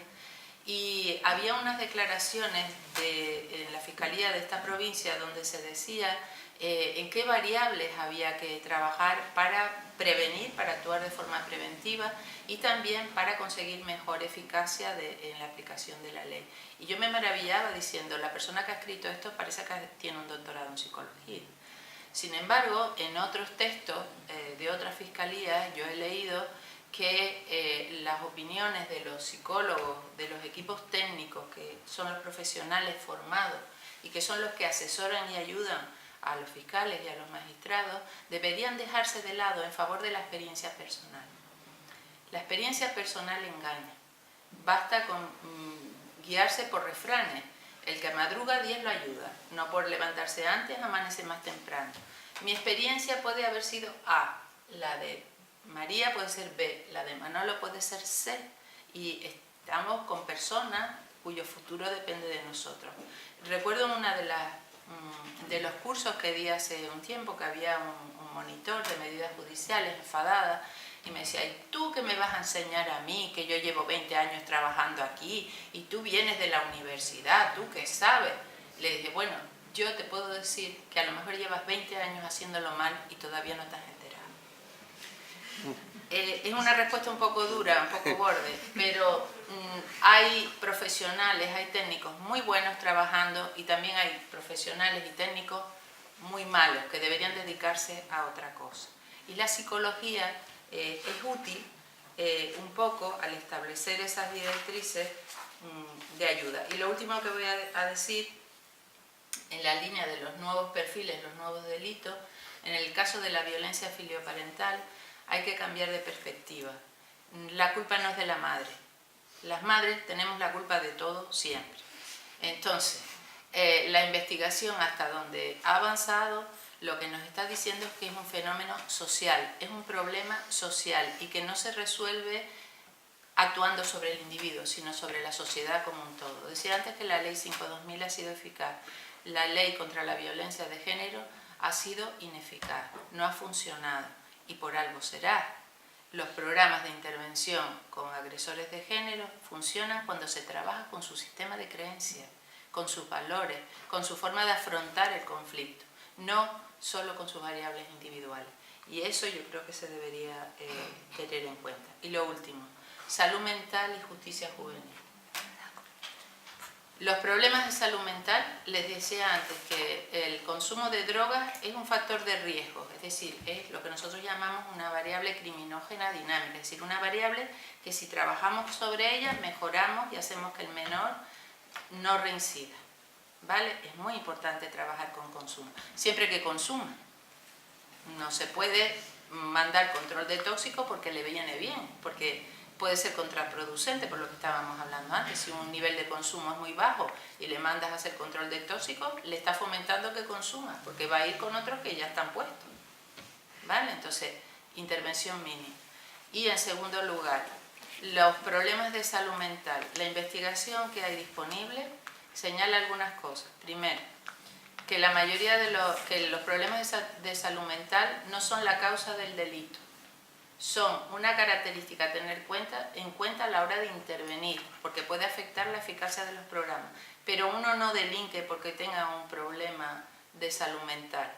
y había unas declaraciones en la Fiscalía de esta provincia donde se decía en qué variables había que trabajar para prevenir, para actuar de forma preventiva y también para conseguir mejor eficacia en la aplicación de la ley. Y yo me maravillaba diciendo, la persona que ha escrito esto parece que tiene un doctorado en psicología. Sin embargo, en otros textos de otras fiscalías yo he leído que las opiniones de los psicólogos, de los equipos técnicos, que son los profesionales formados y que son los que asesoran y ayudan a los fiscales y a los magistrados, deberían dejarse de lado en favor de la experiencia personal. La experiencia personal engaña. Basta con guiarse por refranes. El que madruga 10 lo ayuda. No por levantarse antes, amanece más temprano. Mi experiencia puede haber sido A, la de María puede ser B, la de Manolo puede ser C. Y estamos con personas cuyo futuro depende de nosotros. Recuerdo en una de los cursos que di hace un tiempo que había un monitor de medidas judiciales enfadada y me decía, ¿y tú qué me vas a enseñar a mí, que yo llevo 20 años trabajando aquí y tú vienes de la universidad, tú qué sabes? Le dije, bueno, yo te puedo decir que a lo mejor llevas 20 años haciéndolo mal y todavía no te has enterado. Es una respuesta un poco dura, un poco borde, pero hay profesionales, hay técnicos muy buenos trabajando y también hay profesionales y técnicos muy malos que deberían dedicarse a otra cosa. Y la psicología es útil un poco al establecer esas directrices de ayuda. Y lo último que voy a decir, en la línea de los nuevos perfiles, los nuevos delitos, en el caso de la violencia filioparental, hay que cambiar de perspectiva. La culpa no es de la madre. Las madres tenemos la culpa de todo siempre. Entonces, la investigación hasta donde ha avanzado, lo que nos está diciendo es que es un fenómeno social, es un problema social y que no se resuelve actuando sobre el individuo, sino sobre la sociedad como un todo. Decía antes que la ley 5/2000 ha sido eficaz. La ley contra la violencia de género ha sido ineficaz, no ha funcionado. Y por algo será. Los programas de intervención con agresores de género funcionan cuando se trabaja con su sistema de creencias, con sus valores, con su forma de afrontar el conflicto, no solo con sus variables individuales. Y eso yo creo que se debería tener en cuenta. Y lo último, salud mental y justicia juvenil. Los problemas de salud mental, les decía antes que el consumo de drogas es un factor de riesgo, es decir, es lo que nosotros llamamos una variable criminógena dinámica, es decir, una variable que si trabajamos sobre ella mejoramos y hacemos que el menor no reincida, ¿vale? Es muy importante trabajar con consumo, siempre que consuma. No se puede mandar control de tóxico porque le viene bien, porque puede ser contraproducente por lo que estábamos hablando antes. Si un nivel de consumo es muy bajo y le mandas a hacer control de tóxicos, le está fomentando que consuma, porque va a ir con otros que ya están puestos. ¿Vale? Entonces, intervención mínima. Y en segundo lugar, los problemas de salud mental. La investigación que hay disponible señala algunas cosas. Primero, que la mayoría de los problemas de salud mental no son la causa del delito. Son una característica a tener en cuenta a la hora de intervenir, porque puede afectar la eficacia de los programas. Pero uno no delinque porque tenga un problema de salud mental.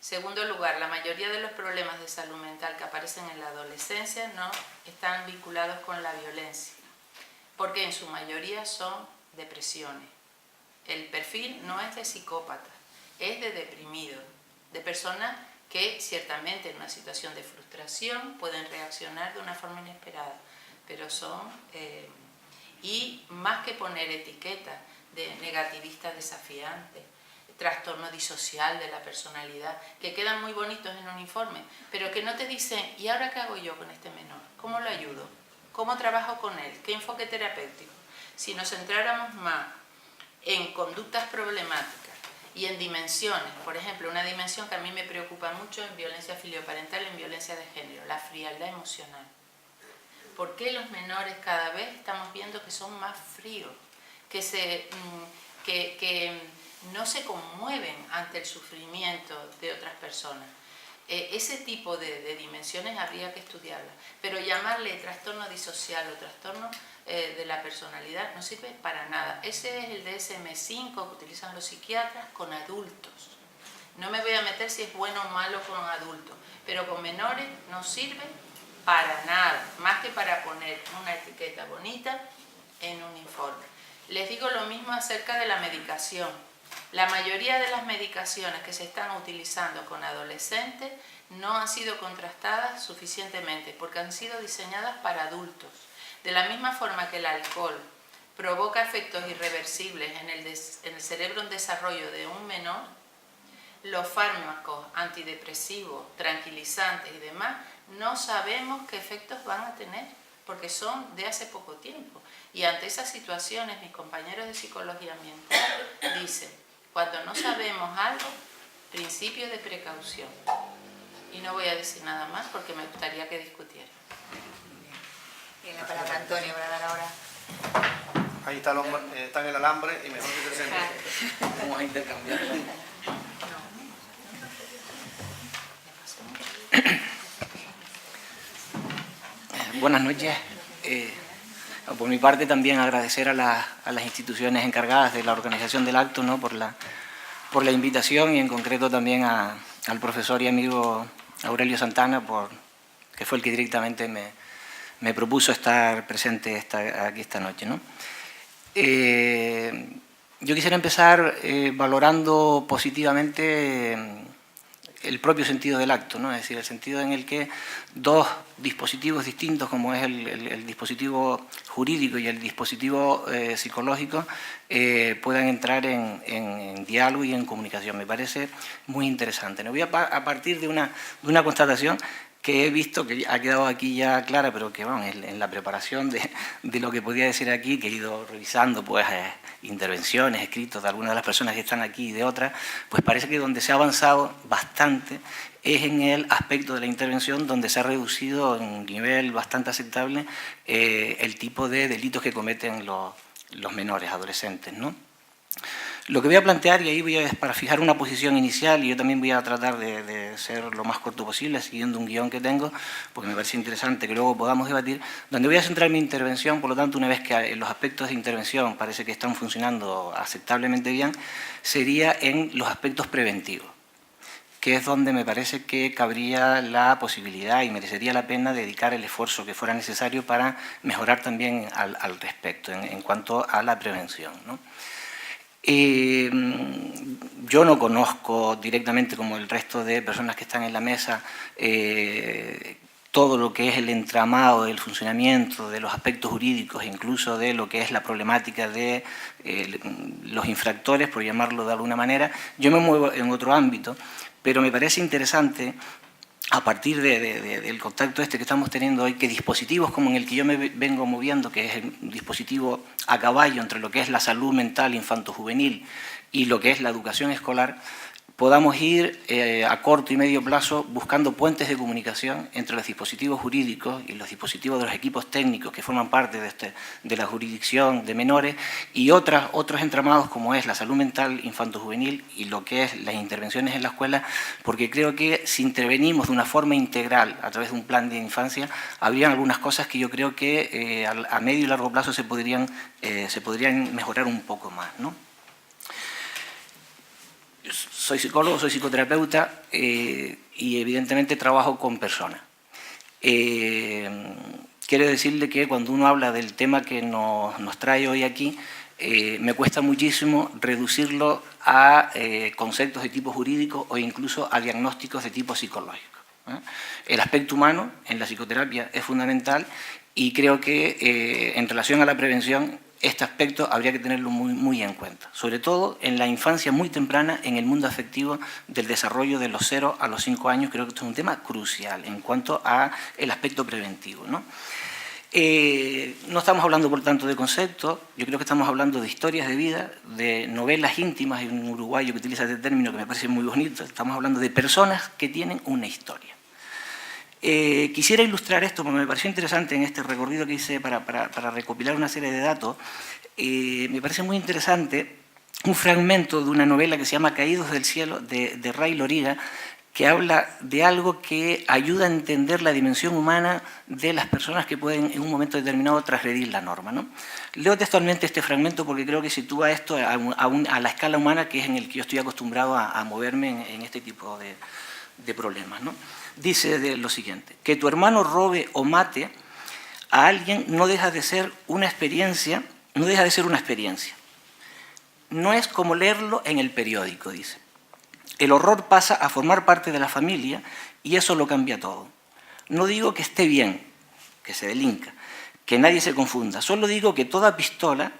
Segundo lugar, la mayoría de los problemas de salud mental que aparecen en la adolescencia no están vinculados con la violencia, porque en su mayoría son depresiones. El perfil no es de psicópata, es de deprimido, de personas que ciertamente en una situación de frustración pueden reaccionar de una forma inesperada, pero son, y más que poner etiquetas de negativistas desafiantes, trastorno disocial de la personalidad, que quedan muy bonitos en un informe, pero que no te dicen, ¿y ahora qué hago yo con este menor? ¿Cómo lo ayudo? ¿Cómo trabajo con él? ¿Qué enfoque terapéutico? Si nos centráramos más en conductas problemáticas y en dimensiones, por ejemplo, una dimensión que a mí me preocupa mucho en violencia filioparental, en violencia de género, la frialdad emocional. ¿Por qué los menores cada vez estamos viendo que son más fríos, que no se conmueven ante el sufrimiento de otras personas? Ese tipo de dimensiones habría que estudiarlas, pero llamarle trastorno disocial o trastorno de la personalidad no sirve para nada. Ese es el DSM-5 que utilizan los psiquiatras con adultos. No me voy a meter si es bueno o malo con adultos, pero con menores no sirve para nada, más que para poner una etiqueta bonita en un informe. Les digo lo mismo acerca de la medicación. La mayoría de las medicaciones que se están utilizando con adolescentes no han sido contrastadas suficientemente porque han sido diseñadas para adultos. De la misma forma que el alcohol provoca efectos irreversibles en el cerebro en desarrollo de un menor, los fármacos antidepresivos, tranquilizantes y demás, no sabemos qué efectos van a tener porque son de hace poco tiempo. Y ante esas situaciones, mis compañeros de psicología ambiental dicen, cuando no sabemos algo, principio de precaución. Y no voy a decir nada más porque me gustaría que discutieran. Tiene la palabra Antonio para dar ahora. Ahí está está en el alambre y mejor que te sientes. Vamos a intercambiar. Buenas noches. Por mi parte también agradecer a las instituciones encargadas de la organización del acto, ¿no? por la invitación y en concreto también al profesor y amigo Aurelio Santana, que fue el que directamente me propuso estar presente aquí esta noche, ¿no? Yo quisiera empezar valorando positivamente el propio sentido del acto, ¿no? Es decir, el sentido en el que dos dispositivos distintos, como es el dispositivo jurídico y el dispositivo psicológico, puedan entrar en diálogo y en comunicación. Me parece muy interesante. Me voy a partir de una constatación que he visto, que ha quedado aquí ya clara, pero que bueno, en la preparación de lo que podía decir aquí, que he ido revisando pues, intervenciones, escritos de algunas de las personas que están aquí y de otras, pues parece que donde se ha avanzado bastante es en el aspecto de la intervención donde se ha reducido en un nivel bastante aceptable el tipo de delitos que cometen los menores, adolescentes, ¿no? Lo que voy a plantear, y ahí es para fijar una posición inicial, y yo también voy a tratar de ser lo más corto posible, siguiendo un guión que tengo, porque me parece interesante que luego podamos debatir, donde voy a centrar mi intervención, por lo tanto, una vez que los aspectos de intervención parece que están funcionando aceptablemente bien, sería en los aspectos preventivos, que es donde me parece que cabría la posibilidad y merecería la pena dedicar el esfuerzo que fuera necesario para mejorar también al respecto, en cuanto a la prevención, ¿no? Yo no conozco directamente, como el resto de personas que están en la mesa, todo lo que es el entramado del funcionamiento, de los aspectos jurídicos, incluso de lo que es la problemática de los infractores, por llamarlo de alguna manera. Yo me muevo en otro ámbito, pero me parece interesante, a partir del contacto que estamos teniendo hoy, que dispositivos como en el que yo me vengo moviendo, que es el dispositivo a caballo entre lo que es la salud mental infanto-juvenil y lo que es la educación escolar, podamos ir a corto y medio plazo buscando puentes de comunicación entre los dispositivos jurídicos y los dispositivos de los equipos técnicos que forman parte de la jurisdicción de menores y otros entramados como es la salud mental infanto-juvenil y lo que es las intervenciones en la escuela, porque creo que si intervenimos de una forma integral a través de un plan de infancia, habrían algunas cosas que yo creo que a medio y largo plazo se podrían mejorar un poco más, ¿no? Soy psicólogo, soy psicoterapeuta y evidentemente trabajo con personas. Quiero decirle que cuando uno habla del tema que nos trae hoy aquí, me cuesta muchísimo reducirlo a conceptos de tipo jurídico o incluso a diagnósticos de tipo psicológico. El aspecto humano en la psicoterapia es fundamental y creo que en relación a la prevención este aspecto habría que tenerlo muy en cuenta, sobre todo en la infancia muy temprana, en el mundo afectivo del desarrollo de los 0 a los 5 años. Creo que esto es un tema crucial en cuanto al aspecto preventivo, ¿no? No estamos hablando, por tanto, de conceptos, yo creo que estamos hablando de historias de vida, de novelas íntimas. Hay un uruguayo que utiliza este término que me parece muy bonito. Estamos hablando de personas que tienen una historia. Quisiera ilustrar esto porque me pareció interesante en este recorrido que hice para recopilar una serie de datos. Me parece muy interesante un fragmento de una novela que se llama Caídos del cielo, de Ray Loriga, que habla de algo que ayuda a entender la dimensión humana de las personas que pueden en un momento determinado transgredir la norma, ¿no? Leo textualmente este fragmento porque creo que sitúa esto a la escala humana, que es en el que yo estoy acostumbrado a moverme en este tipo de problemas, ¿no? Dice lo siguiente: que tu hermano robe o mate a alguien no deja de ser una experiencia, no deja de ser una experiencia. No es como leerlo en el periódico, dice. El horror pasa a formar parte de la familia y eso lo cambia todo. No digo que esté bien, que se delinca, que nadie se confunda. Solo digo que toda pistola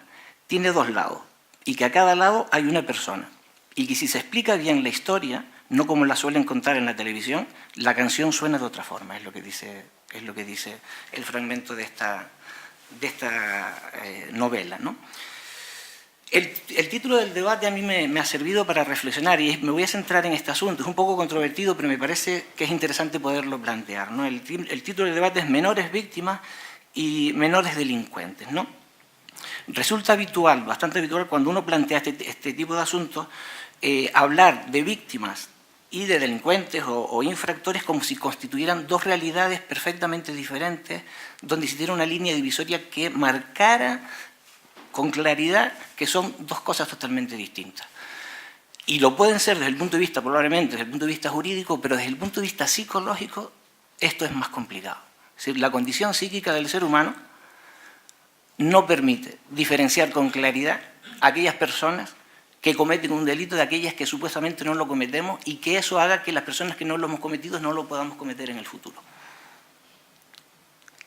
tiene dos lados y que a cada lado hay una persona. Y que si se explica bien la historia, no como la suelen contar en la televisión, la canción suena de otra forma, es lo que dice el fragmento de esta novela, ¿no? El título del debate a mí me ha servido para reflexionar y me voy a centrar en este asunto. Es un poco controvertido, pero me parece que es interesante poderlo plantear, ¿no? El título del debate es Menores víctimas y menores delincuentes, ¿no? Resulta habitual, bastante habitual, cuando uno plantea este tipo de asuntos, hablar de víctimas y de delincuentes o infractores como si constituyeran dos realidades perfectamente diferentes, donde existiera una línea divisoria que marcara con claridad que son dos cosas totalmente distintas. Y lo pueden ser desde el punto de vista, probablemente, desde el punto de vista jurídico, pero desde el punto de vista psicológico esto es más complicado. Es decir, la condición psíquica del ser humano no permite diferenciar con claridad a aquellas personas que cometen un delito de aquellas que supuestamente no lo cometemos y que eso haga que las personas que no lo hemos cometido no lo podamos cometer en el futuro.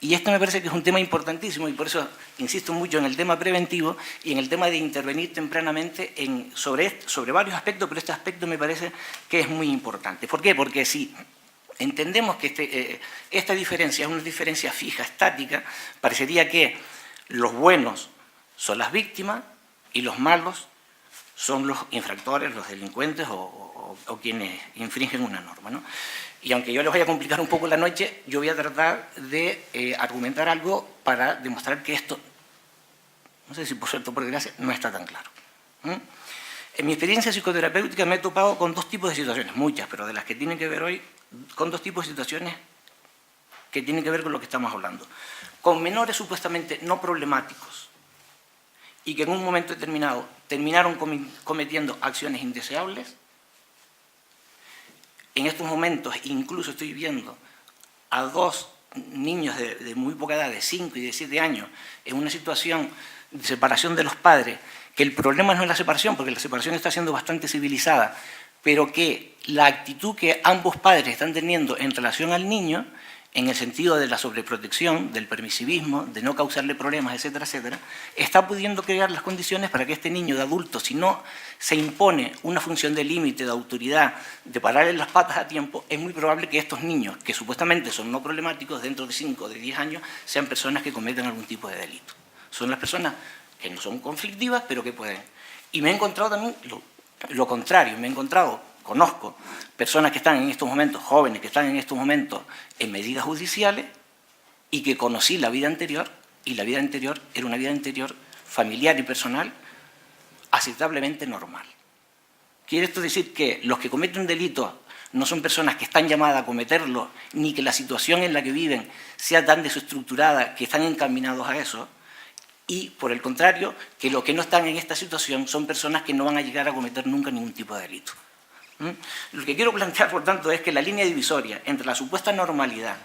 Y esto me parece que es un tema importantísimo y por eso insisto mucho en el tema preventivo y en el tema de intervenir tempranamente sobre varios aspectos, pero este aspecto me parece que es muy importante. ¿Por qué? Porque si entendemos que esta diferencia es una diferencia fija, estática, parecería que los buenos son las víctimas y los malos son los infractores, los delincuentes o quienes infringen una norma, ¿no? Y aunque yo les vaya a complicar un poco la noche, yo voy a tratar de argumentar algo para demostrar que esto, no sé si por suerte o por desgracia, no está tan claro. En mi experiencia psicoterapéutica me he topado con dos tipos de situaciones, muchas, pero de las que tienen que ver hoy, con dos tipos de situaciones que tienen que ver con lo que estamos hablando. Con menores supuestamente no problemáticos y que en un momento determinado terminaron cometiendo acciones indeseables. En estos momentos incluso estoy viendo a dos niños de muy poca edad, de 5 y de 7 años, en una situación de separación de los padres, que el problema no es la separación, porque la separación está siendo bastante civilizada, pero que la actitud que ambos padres están teniendo en relación al niño, en el sentido de la sobreprotección, del permisivismo, de no causarle problemas, etcétera, etcétera, está pudiendo crear las condiciones para que este niño de adulto, si no se impone una función de límite, de autoridad, de pararle las patas a tiempo, es muy probable que estos niños, que supuestamente son no problemáticos, dentro de 5 o de 10 años, sean personas que cometen algún tipo de delito. Son las personas que no son conflictivas, pero que pueden. Y me he encontrado también lo contrario, me he encontrado conozco personas que están en estos momentos, jóvenes que están en estos momentos en medidas judiciales y que conocí la vida anterior, y la vida anterior era una vida anterior familiar y personal aceptablemente normal. ¿Quiere esto decir que los que cometen delitos no son personas que están llamadas a cometerlo, ni que la situación en la que viven sea tan desestructurada que están encaminados a eso? Y, por el contrario, que los que no están en esta situación son personas que no van a llegar a cometer nunca ningún tipo de delito. Lo que quiero plantear, por tanto, es que la línea divisoria entre la supuesta normalidad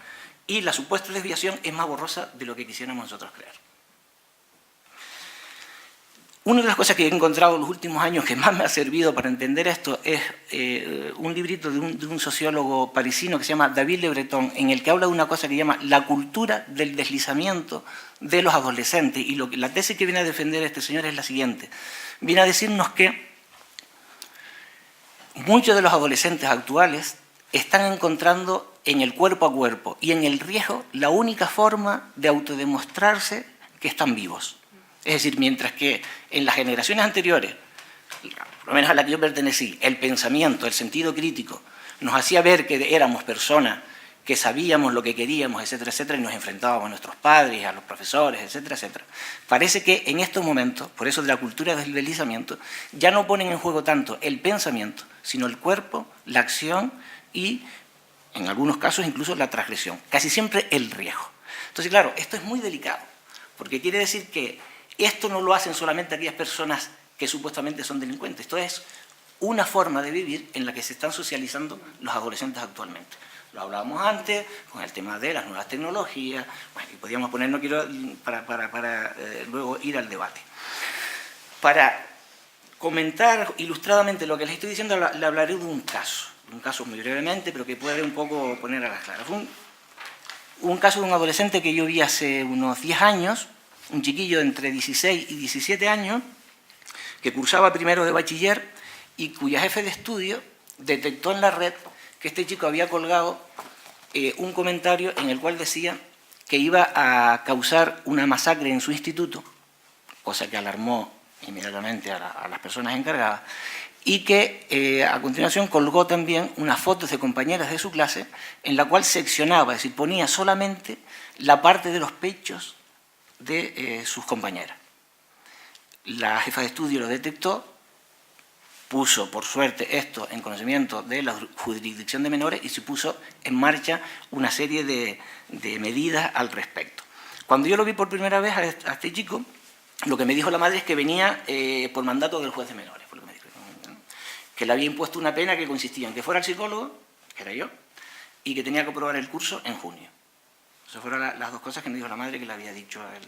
y la supuesta desviación es más borrosa de lo que quisiéramos nosotros creer. Una de las cosas que he encontrado en los últimos años que más me ha servido para entender esto es un librito de un sociólogo parisino que se llama David Le Breton, en el que habla de una cosa que llama la cultura del deslizamiento de los adolescentes. Y la tesis que viene a defender este señor es la siguiente. Viene a decirnos que muchos de los adolescentes actuales están encontrando en el cuerpo a cuerpo y en el riesgo la única forma de autodemostrarse que están vivos. Es decir, mientras que en las generaciones anteriores, por lo menos a la que yo pertenecí, el pensamiento, el sentido crítico, nos hacía ver que éramos personas que sabíamos lo que queríamos, etcétera, etcétera, y nos enfrentábamos a nuestros padres, a los profesores, etcétera, etcétera. Parece que en estos momentos, por eso de la cultura del deslizamiento, ya no ponen en juego tanto el pensamiento, sino el cuerpo, la acción y, en algunos casos, incluso la transgresión. Casi siempre el riesgo. Entonces, claro, esto es muy delicado, porque quiere decir que esto no lo hacen solamente aquellas personas que supuestamente son delincuentes. Esto es una forma de vivir en la que se están socializando los adolescentes actualmente. Lo hablábamos antes con el tema de las nuevas tecnologías. Bueno, y podríamos poner, no quiero, para luego ir al debate. Para comentar ilustradamente lo que les estoy diciendo, le hablaré de un caso muy brevemente, pero que puede un poco poner a las claras. Fue un caso de un adolescente que yo vi hace unos 10 años, un chiquillo de entre 16 y 17 años, que cursaba primero de bachiller y cuya jefe de estudio detectó en la red que este chico había colgado un comentario en el cual decía que iba a causar una masacre en su instituto, cosa que alarmó inmediatamente a las personas encargadas, y que a continuación colgó también unas fotos de compañeras de su clase en la cual seccionaba, es decir, ponía solamente la parte de los pechos de sus compañeras. La jefa de estudio lo detectó, puso, por suerte, esto en conocimiento de la jurisdicción de menores y se puso en marcha una serie de medidas al respecto. Cuando yo lo vi por primera vez a este chico, lo que me dijo la madre es que venía por mandato del juez de menores, fue lo que me dijo, que le había impuesto una pena que consistía en que fuera el psicólogo, que era yo, y que tenía que aprobar el curso en junio. Esas fueron las dos cosas que me dijo la madre que le había dicho a él.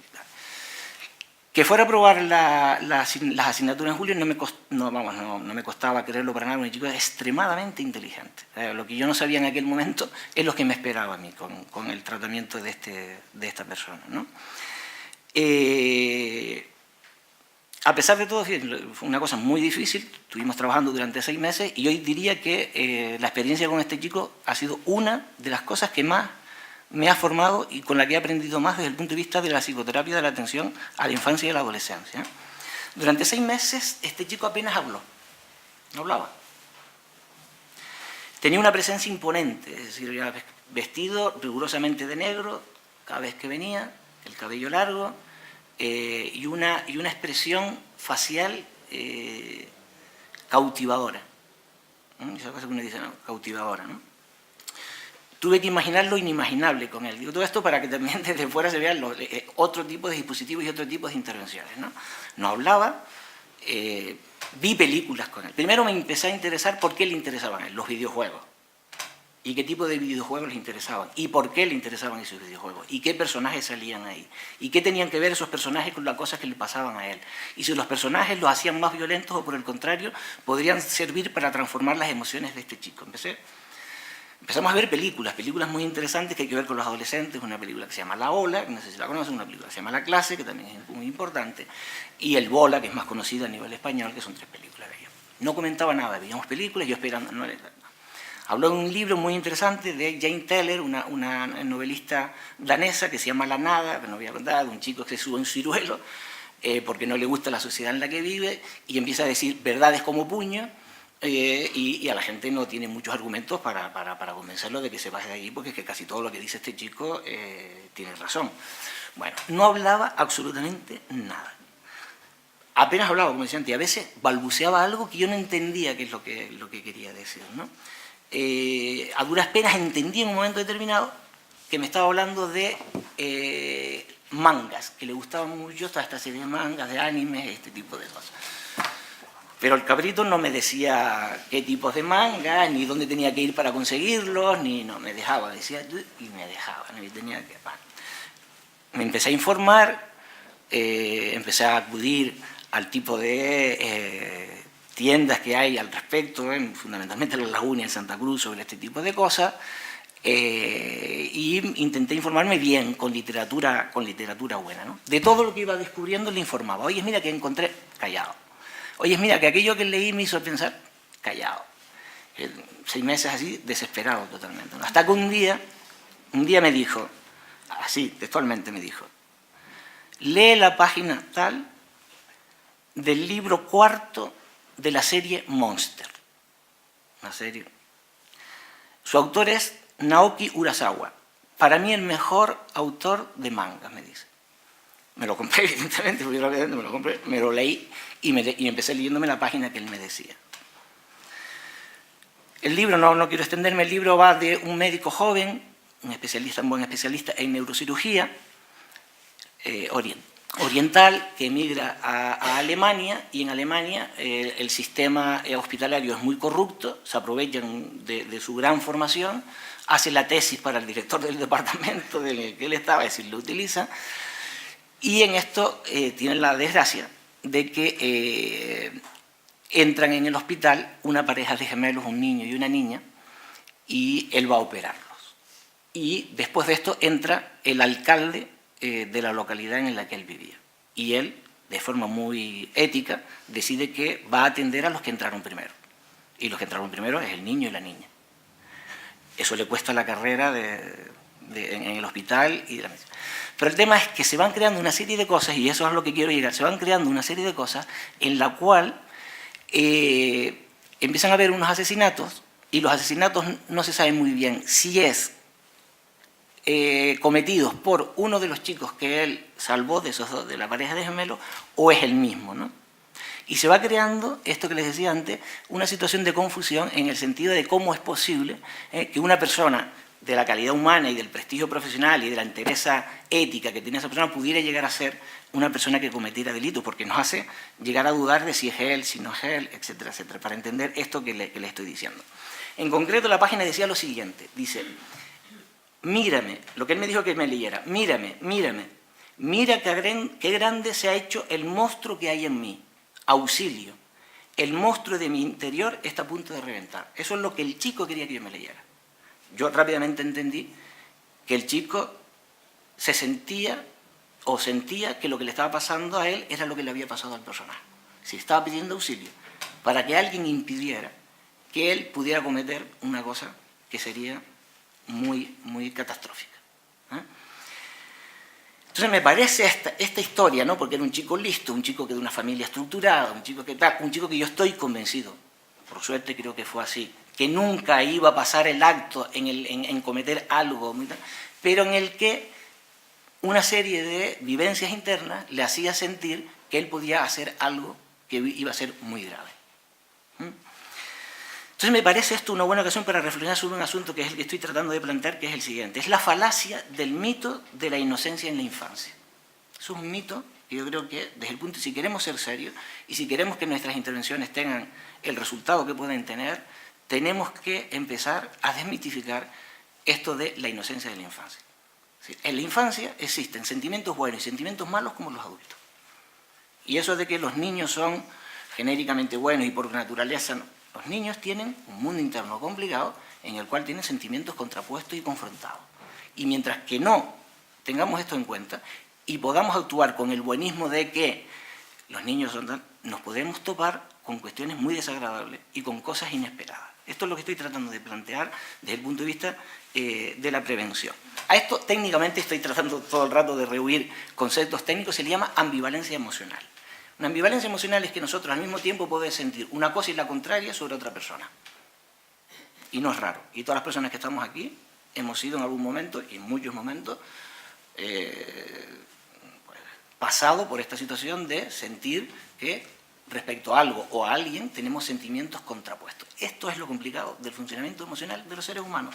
Que fuera a aprobar las asignaturas en julio no me costaba creerlo para nada, un chico extremadamente inteligente. Lo que yo no sabía en aquel momento es lo que me esperaba a mí con el tratamiento de esta persona, ¿no? A pesar de todo, fue una cosa muy difícil, estuvimos trabajando durante 6 meses y hoy diría que la experiencia con este chico ha sido una de las cosas que más me ha formado y con la que he aprendido más desde el punto de vista de la psicoterapia de la atención a la infancia y a la adolescencia. Durante 6 meses este chico apenas habló, no hablaba. Tenía una presencia imponente, es decir, vestido rigurosamente de negro cada vez que venía, el cabello largo y una expresión facial cautivadora. Esa cosa que uno dice, ¿no? Cautivadora, ¿no? Tuve que imaginar lo inimaginable con él. Digo todo esto para que también desde fuera se vean otro tipo de dispositivos y otro tipo de intervenciones, ¿no? No hablaba, vi películas con él. Primero me empecé a interesar por qué le interesaban a él, los videojuegos. Y qué tipo de videojuegos les interesaban. Y por qué le interesaban esos videojuegos. Y qué personajes salían ahí. Y qué tenían que ver esos personajes con las cosas que le pasaban a él. Y si los personajes los hacían más violentos o por el contrario, podrían servir para transformar las emociones de este chico. Empezamos a ver películas muy interesantes que hay que ver con los adolescentes, una película que se llama La Ola, que no sé si la conocen, una película que se llama La Clase, que también es muy importante, y El Bola, que es más conocida a nivel español, que son 3 películas de ellos. No comentaba nada, veíamos películas, yo esperando, no. Habló de un libro muy interesante de Jane Teller, una novelista danesa que se llama La Nada, que no voy a contar, de un chico que se sube un ciruelo porque no le gusta la sociedad en la que vive y empieza a decir verdades como puño y a la gente no tiene muchos argumentos para convencerlo de que se baje de allí, porque es que casi todo lo que dice este chico tiene razón. Bueno, no hablaba absolutamente nada. Apenas hablaba, como decía antes, y a veces balbuceaba algo que yo no entendía qué es lo que quería decir, ¿no? A duras penas entendí en un momento determinado que me estaba hablando de mangas, que le gustaban mucho toda esta serie de mangas, de animes, este tipo de cosas. Pero el cabrito no me decía qué tipos de mangas, ni dónde tenía que ir para conseguirlos, ni no, me dejaba, decía, y me dejaba, ¿no? Y tenía que, bueno. Me empecé a informar, empecé a acudir al tipo de tiendas que hay al respecto, fundamentalmente en La Laguna y en Santa Cruz, sobre este tipo de cosas, y intenté informarme bien, con literatura buena, ¿no? De todo lo que iba descubriendo le informaba. Oye, mira que encontré, callado. Oye, mira que aquello que leí me hizo pensar, callado. 6 meses así, desesperado totalmente, ¿no? Hasta que un día me dijo, así, textualmente me dijo, lee la página tal del libro 4 de la serie Monster. Una serie. Su autor es Naoki Urasawa. Para mí el mejor autor de mangas, me dice. Me lo compré, evidentemente, porque yo me lo compré, me lo leí y empecé leyéndome la página que él me decía. El libro, no quiero extenderme, el libro va de un médico joven, un buen especialista en neurocirugía oriental, que emigra a Alemania, y en Alemania el sistema hospitalario es muy corrupto, se aprovechan de su gran formación, hace la tesis para el director del departamento del que él estaba, es decir, lo utiliza, y en esto tienen la desgracia de que entran en el hospital una pareja de gemelos, un niño y una niña, y él va a operarlos. Y después de esto entra el alcalde de la localidad en la que él vivía. Y él, de forma muy ética, decide que va a atender a los que entraron primero. Y los que entraron primero es el niño y la niña. Eso le cuesta la carrera en el hospital y de la medicina. Pero el tema es que se van creando una serie de cosas, y eso es a lo que quiero llegar, se van creando una serie de cosas en la cual empiezan a haber unos asesinatos, y los asesinatos no se sabe muy bien si es cometidos por uno de los chicos que él salvó de esos dos, de la pareja de gemelos, o es el mismo, ¿no? Y se va creando, esto que les decía antes, una situación de confusión en el sentido de cómo es posible que una persona de la calidad humana y del prestigio profesional y de la entereza ética que tiene esa persona pudiera llegar a ser una persona que cometiera delito, porque nos hace llegar a dudar de si es él, si no es él, etcétera, etcétera, para entender esto que le estoy diciendo. En concreto, la página decía lo siguiente, dice: mírame, lo que él me dijo que me leyera, mírame, mira qué grande se ha hecho el monstruo que hay en mí, auxilio, el monstruo de mi interior está a punto de reventar. Eso es lo que el chico quería que yo me leyera. Yo rápidamente entendí que el chico se sentía que lo que le estaba pasando a él era lo que le había pasado al personaje. Si estaba pidiendo auxilio para que alguien impidiera que él pudiera cometer una cosa que sería muy, muy catastrófica. Entonces me parece esta historia, ¿no? Porque era un chico listo, un chico que de una familia estructurada, un chico que yo estoy convencido, por suerte creo que fue así, que nunca iba a pasar el acto en cometer algo, pero en el que una serie de vivencias internas le hacía sentir que él podía hacer algo que iba a ser muy grave. Entonces me parece esto una buena ocasión para reflexionar sobre un asunto que es el que estoy tratando de plantear, que es el siguiente. Es la falacia del mito de la inocencia en la infancia. Es un mito que yo creo que, desde el punto, si queremos ser serios y si queremos que nuestras intervenciones tengan el resultado que pueden tener, tenemos que empezar a desmitificar esto de la inocencia de la infancia. En la infancia existen sentimientos buenos y sentimientos malos como los adultos. Y eso de que los niños son genéricamente buenos y por naturaleza no. Los niños tienen un mundo interno complicado en el cual tienen sentimientos contrapuestos y confrontados. Y mientras que no tengamos esto en cuenta y podamos actuar con el buenismo de que los niños nos podemos topar con cuestiones muy desagradables y con cosas inesperadas. Esto es lo que estoy tratando de plantear desde el punto de vista de la prevención. A esto técnicamente estoy tratando todo el rato de rehuir conceptos técnicos, se le llama ambivalencia emocional. Una ambivalencia emocional es que nosotros al mismo tiempo podemos sentir una cosa y la contraria sobre otra persona. Y no es raro. Y todas las personas que estamos aquí hemos sido en algún momento, y en muchos momentos, pasado por esta situación de sentir que respecto a algo o a alguien tenemos sentimientos contrapuestos. Esto es lo complicado del funcionamiento emocional de los seres humanos,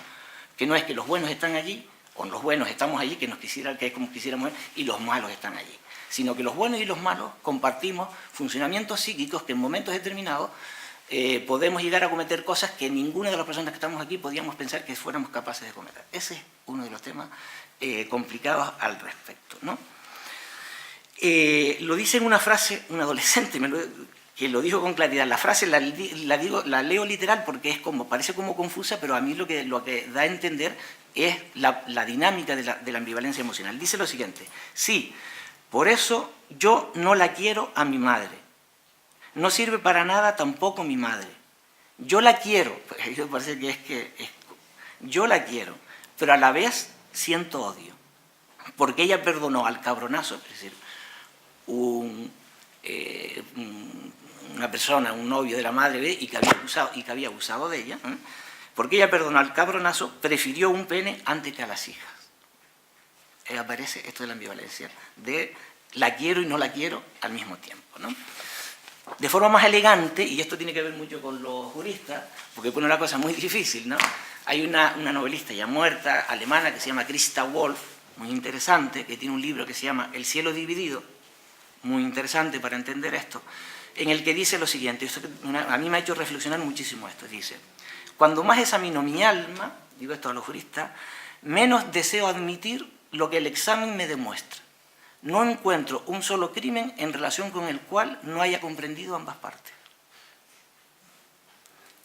que no es que los buenos están allí, o los buenos estamos allí, que es como quisiéramos ver, y los malos están allí, sino que los buenos y los malos compartimos funcionamientos psíquicos que en momentos determinados podemos llegar a cometer cosas que ninguna de las personas que estamos aquí podíamos pensar que fuéramos capaces de cometer. Ese es uno de los temas complicados al respecto, ¿no? Lo dice en una frase un adolescente que lo dijo con claridad. La frase la leo literal porque parece como confusa, pero a mí lo que da a entender es la dinámica de la ambivalencia emocional. Dice lo siguiente: sí, por eso yo no la quiero a mi madre. No sirve para nada tampoco mi madre. Yo la quiero, parece yo la quiero, pero a la vez siento odio, porque ella perdonó al cabronazo, es decir, una persona, un novio de la madre, y que había abusado de ella, porque ella perdonó al cabronazo, prefirió un pene antes que a las hijas. Aparece esto de la ambivalencia, de la quiero y no la quiero al mismo tiempo, ¿no? De forma más elegante, y esto tiene que ver mucho con los juristas, porque pone una cosa muy difícil, ¿no? Hay una novelista ya muerta, alemana, que se llama Christa Wolf, muy interesante, que tiene un libro que se llama El cielo dividido, muy interesante para entender esto, en el que dice lo siguiente, esto a mí me ha hecho reflexionar muchísimo esto, dice: cuando más examino mi alma, digo esto a los juristas, menos deseo admitir lo que el examen me demuestra. No encuentro un solo crimen en relación con el cual no haya comprendido ambas partes.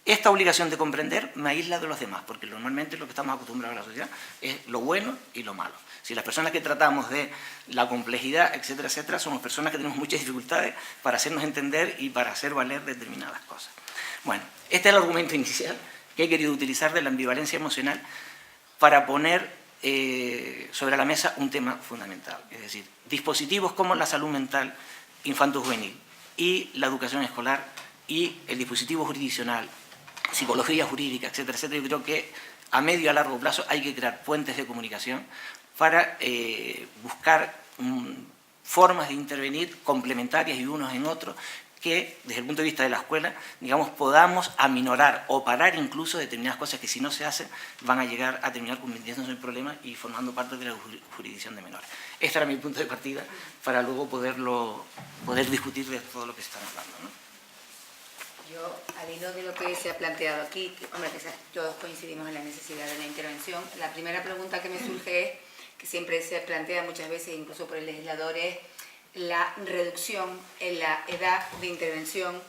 Esta obligación de comprender me aísla de los demás, porque normalmente lo que estamos acostumbrados a la sociedad es lo bueno y lo malo. Si las personas que tratamos de la complejidad, etcétera, etcétera, somos personas que tenemos muchas dificultades para hacernos entender y para hacer valer determinadas cosas. Bueno, este es el argumento inicial que he querido utilizar de la ambivalencia emocional para poner sobre la mesa un tema fundamental, es decir, dispositivos como la salud mental infanto-juvenil y la educación escolar y el dispositivo jurisdiccional, psicología jurídica, etcétera, etcétera. Yo creo que a medio y a largo plazo hay que crear puentes de comunicación para buscar formas de intervenir complementarias y unos en otros que, desde el punto de vista de la escuela, digamos, podamos aminorar o parar incluso determinadas cosas que, si no se hacen, van a llegar a terminar convirtiéndose en problemas y formando parte de la jurisdicción de menores. Este era mi punto de partida para luego poder discutir de todo lo que se está hablando, ¿no? Yo, al hilo de lo que se ha planteado aquí, hombre, que todos coincidimos en la necesidad de la intervención, la primera pregunta que me surge es, que siempre se plantea muchas veces, incluso por el legislador, es la reducción en la edad de intervención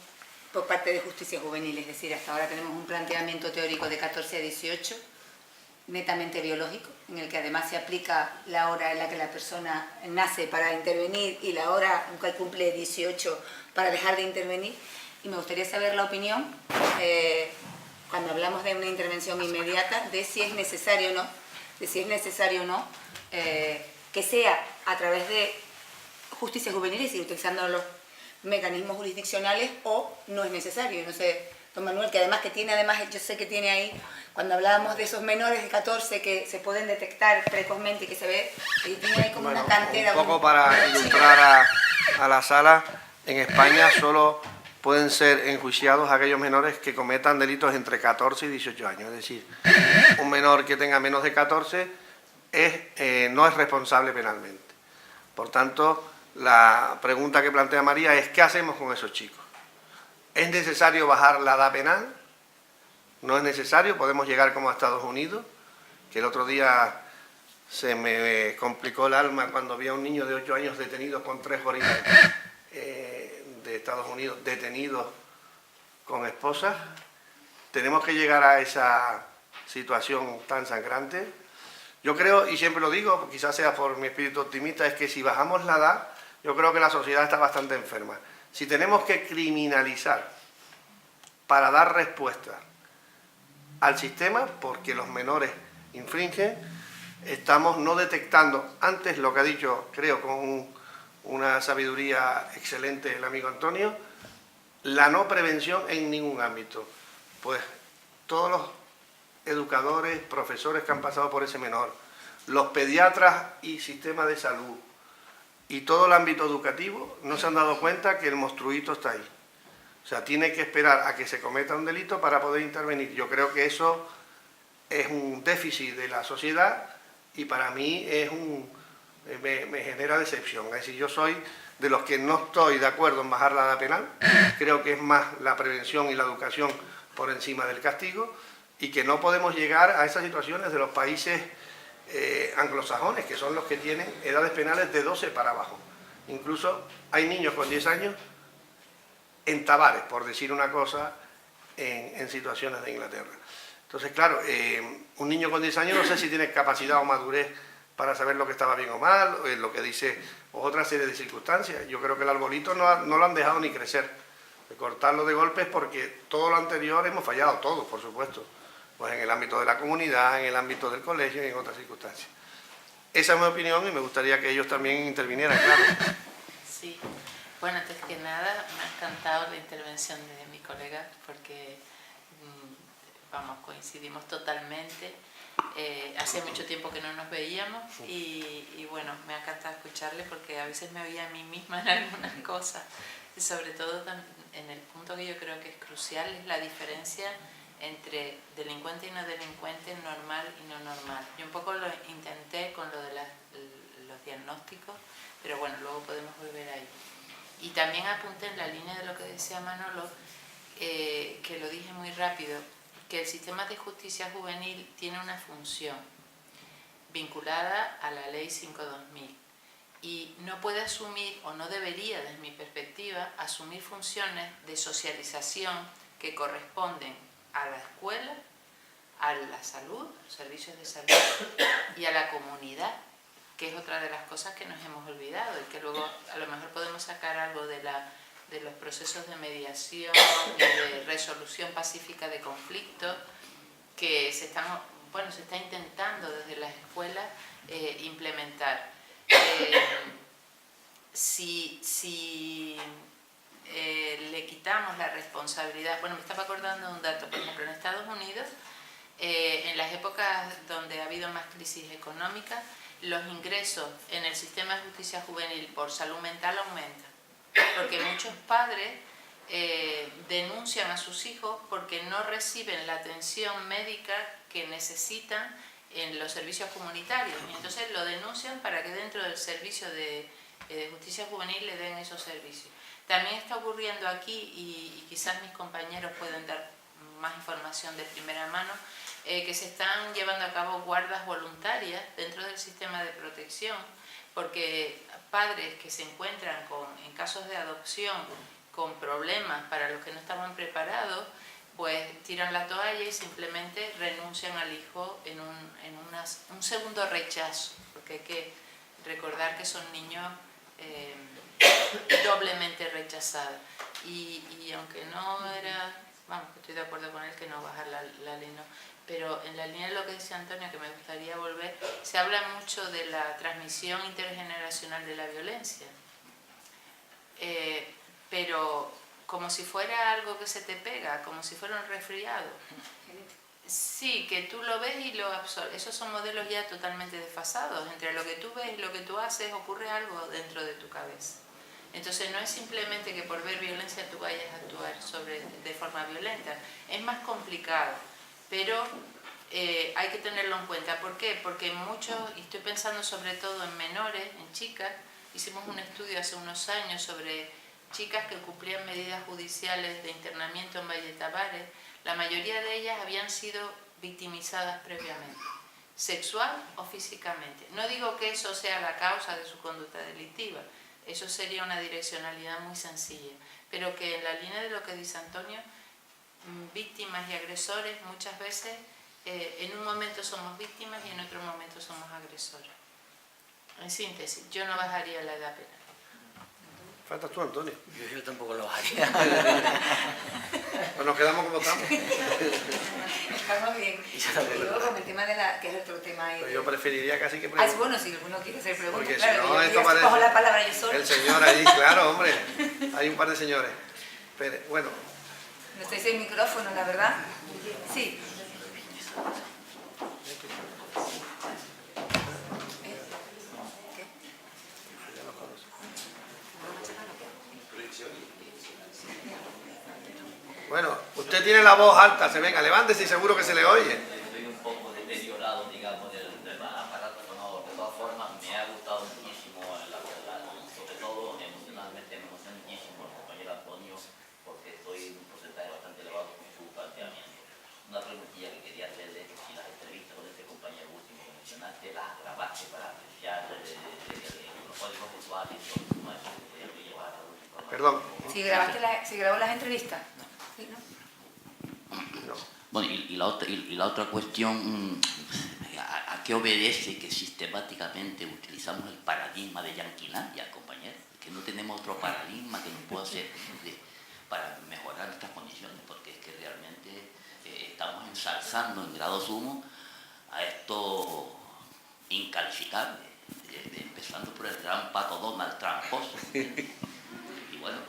por parte de justicia juvenil. Es decir, hasta ahora tenemos un planteamiento teórico de 14 a 18, netamente biológico, en el que además se aplica la hora en la que la persona nace para intervenir y la hora en que cumple 18 para dejar de intervenir. Y me gustaría saber la opinión, cuando hablamos de una intervención inmediata, de si es necesario o no, que sea a través de justicia juvenil y utilizando los mecanismos jurisdiccionales, o no es necesario. No sé, don Manuel, que además yo sé que tiene ahí, cuando hablábamos de esos menores de 14 que se pueden detectar precozmente y que se ve, y tiene ahí como una cantera. Un poco para ilustrar a la sala, en España solo pueden ser enjuiciados aquellos menores que cometan delitos entre 14 y 18 años. Es decir, un menor que tenga menos de 14 no es responsable penalmente. Por tanto, la pregunta que plantea María es: ¿qué hacemos con esos chicos? ¿Es necesario bajar la edad penal? No es necesario, podemos llegar como a Estados Unidos, que el otro día se me complicó el alma cuando vi a un niño de 8 años detenido con 3 gorilas de Estados Unidos, detenidos con esposas. Tenemos que llegar a esa situación tan sangrante. Yo creo, y siempre lo digo, quizás sea por mi espíritu optimista, es que si bajamos la edad, yo creo que la sociedad está bastante enferma. Si tenemos que criminalizar para dar respuesta al sistema, porque los menores infringen, estamos no detectando, antes lo que ha dicho, creo, con una sabiduría excelente el amigo Antonio. La no prevención en ningún ámbito. Pues todos los educadores, profesores que han pasado por ese menor, los pediatras y sistema de salud y todo el ámbito educativo no se han dado cuenta que el monstruito está ahí. O sea, tiene que esperar a que se cometa un delito para poder intervenir. Yo creo que eso es un déficit de la sociedad y para mí me genera decepción. Es decir, yo soy de los que no estoy de acuerdo en bajar la edad penal. Creo que es más la prevención y la educación por encima del castigo y que no podemos llegar a esas situaciones de los países anglosajones, que son los que tienen edades penales de 12 para abajo. Incluso hay niños con 10 años en tabares, por decir una cosa, en situaciones de Inglaterra. Entonces, claro, un niño con 10 años no sé si tiene capacidad o madurez para saber lo que estaba bien o mal, o lo que dice, o otra serie de circunstancias. Yo creo que el arbolito no lo han dejado ni crecer. De cortarlo de golpes porque todo lo anterior hemos fallado, todos, por supuesto. Pues en el ámbito de la comunidad, en el ámbito del colegio y en otras circunstancias. Esa es mi opinión y me gustaría que ellos también intervinieran, claro. Sí. Bueno, antes que nada, me ha encantado la intervención de mi colega porque, vamos, coincidimos totalmente. Hace mucho tiempo que no nos veíamos y bueno, me ha encantado escucharle porque a veces me oía a mí misma en algunas cosas. Y sobre todo en el punto que yo creo que es crucial es la diferencia entre delincuente y no delincuente, normal y no normal. Yo un poco lo intenté con lo de los diagnósticos, pero bueno, luego podemos volver ahí. Y también apunté en la línea de lo que decía Manolo, que lo dije muy rápido, que el sistema de justicia juvenil tiene una función vinculada a la Ley 5/2000 y no puede asumir, o no debería desde mi perspectiva, asumir funciones de socialización que corresponden a la escuela, a la salud, servicios de salud y a la comunidad, que es otra de las cosas que nos hemos olvidado y que luego a lo mejor podemos sacar algo de los procesos de mediación y de resolución pacífica de conflictos que se está intentando desde las escuelas implementar. Si le quitamos la responsabilidad, bueno, me estaba acordando de un dato, por ejemplo, en Estados Unidos, en las épocas donde ha habido más crisis económica, los ingresos en el sistema de justicia juvenil por salud mental aumentan, porque muchos padres denuncian a sus hijos porque no reciben la atención médica que necesitan en los servicios comunitarios y entonces lo denuncian para que dentro del servicio de justicia juvenil le den esos servicios. También está ocurriendo aquí, y quizás mis compañeros pueden dar más información de primera mano, que se están llevando a cabo guardas voluntarias dentro del sistema de protección, porque padres que se encuentran en casos de adopción con problemas para los que no estaban preparados, pues tiran la toalla y simplemente renuncian al hijo en un segundo rechazo, porque hay que recordar que son niños doblemente rechazados. Y aunque no era, vamos, estoy de acuerdo con él que no bajar la ley, no, pero en la línea de lo que decía Antonio, que me gustaría volver, se habla mucho de la transmisión intergeneracional de la violencia, pero como si fuera algo que se te pega, como si fuera un resfriado. Sí, que tú lo ves y lo absorbes. Esos son modelos ya totalmente desfasados. Entre lo que tú ves y lo que tú haces ocurre algo dentro de tu cabeza. Entonces no es simplemente que por ver violencia tú vayas a actuar de forma violenta. Es más complicado, pero hay que tenerlo en cuenta. ¿Por qué? Porque muchos, y estoy pensando sobre todo en menores, en chicas, hicimos un estudio hace unos años sobre chicas que cumplían medidas judiciales de internamiento en Valle Tabares. La mayoría de ellas habían sido victimizadas previamente, sexual o físicamente. No digo que eso sea la causa de su conducta delictiva, eso sería una direccionalidad muy sencilla, pero que en la línea de lo que dice Antonio, víctimas y agresores muchas veces en un momento somos víctimas y en otro momento somos agresores. En síntesis, yo no bajaría la edad penal. Faltas tú, Antonio. Yo tampoco lo haría. Pues nos quedamos como estamos. Estamos bien. Y luego con el tema de la... que es otro tema ahí. Pero yo preferiría casi que Ah, es preguntar. bueno, si alguno quiere hacer preguntas, Porque claro. si no, yo esto ya parece... cojo la palabra yo solo. El señor ahí, claro, hombre. Hay un par de señores. Pero, bueno, No sé si hay micrófono, la verdad. Sí. bueno, usted tiene la voz alta, venga, levántese y seguro que se le oye. Estoy un poco deteriorado, digamos, del aparato sonoro. De todas formas, me ha gustado muchísimo, sobre todo emocionalmente, me emociona muchísimo el compañero Antonio, porque estoy en un porcentaje bastante elevado con su planteamiento. Una preguntilla que quería hacerle, si las entrevistas con este compañero último que mencionaste, las grabaste para apreciar los códigos visuales y todo eso que llevar a la última. Perdón. ¿Si grabó las entrevistas? Sí, ¿no? Bueno, y la otra cuestión, ¿a qué obedece que sistemáticamente utilizamos el paradigma de Yanquilandia, compañero? Que no tenemos otro paradigma que nos pueda servir para mejorar nuestras condiciones, porque es que realmente estamos ensalzando en grado sumo a esto incalificable, empezando por el gran pato Donald tramposo. Y bueno,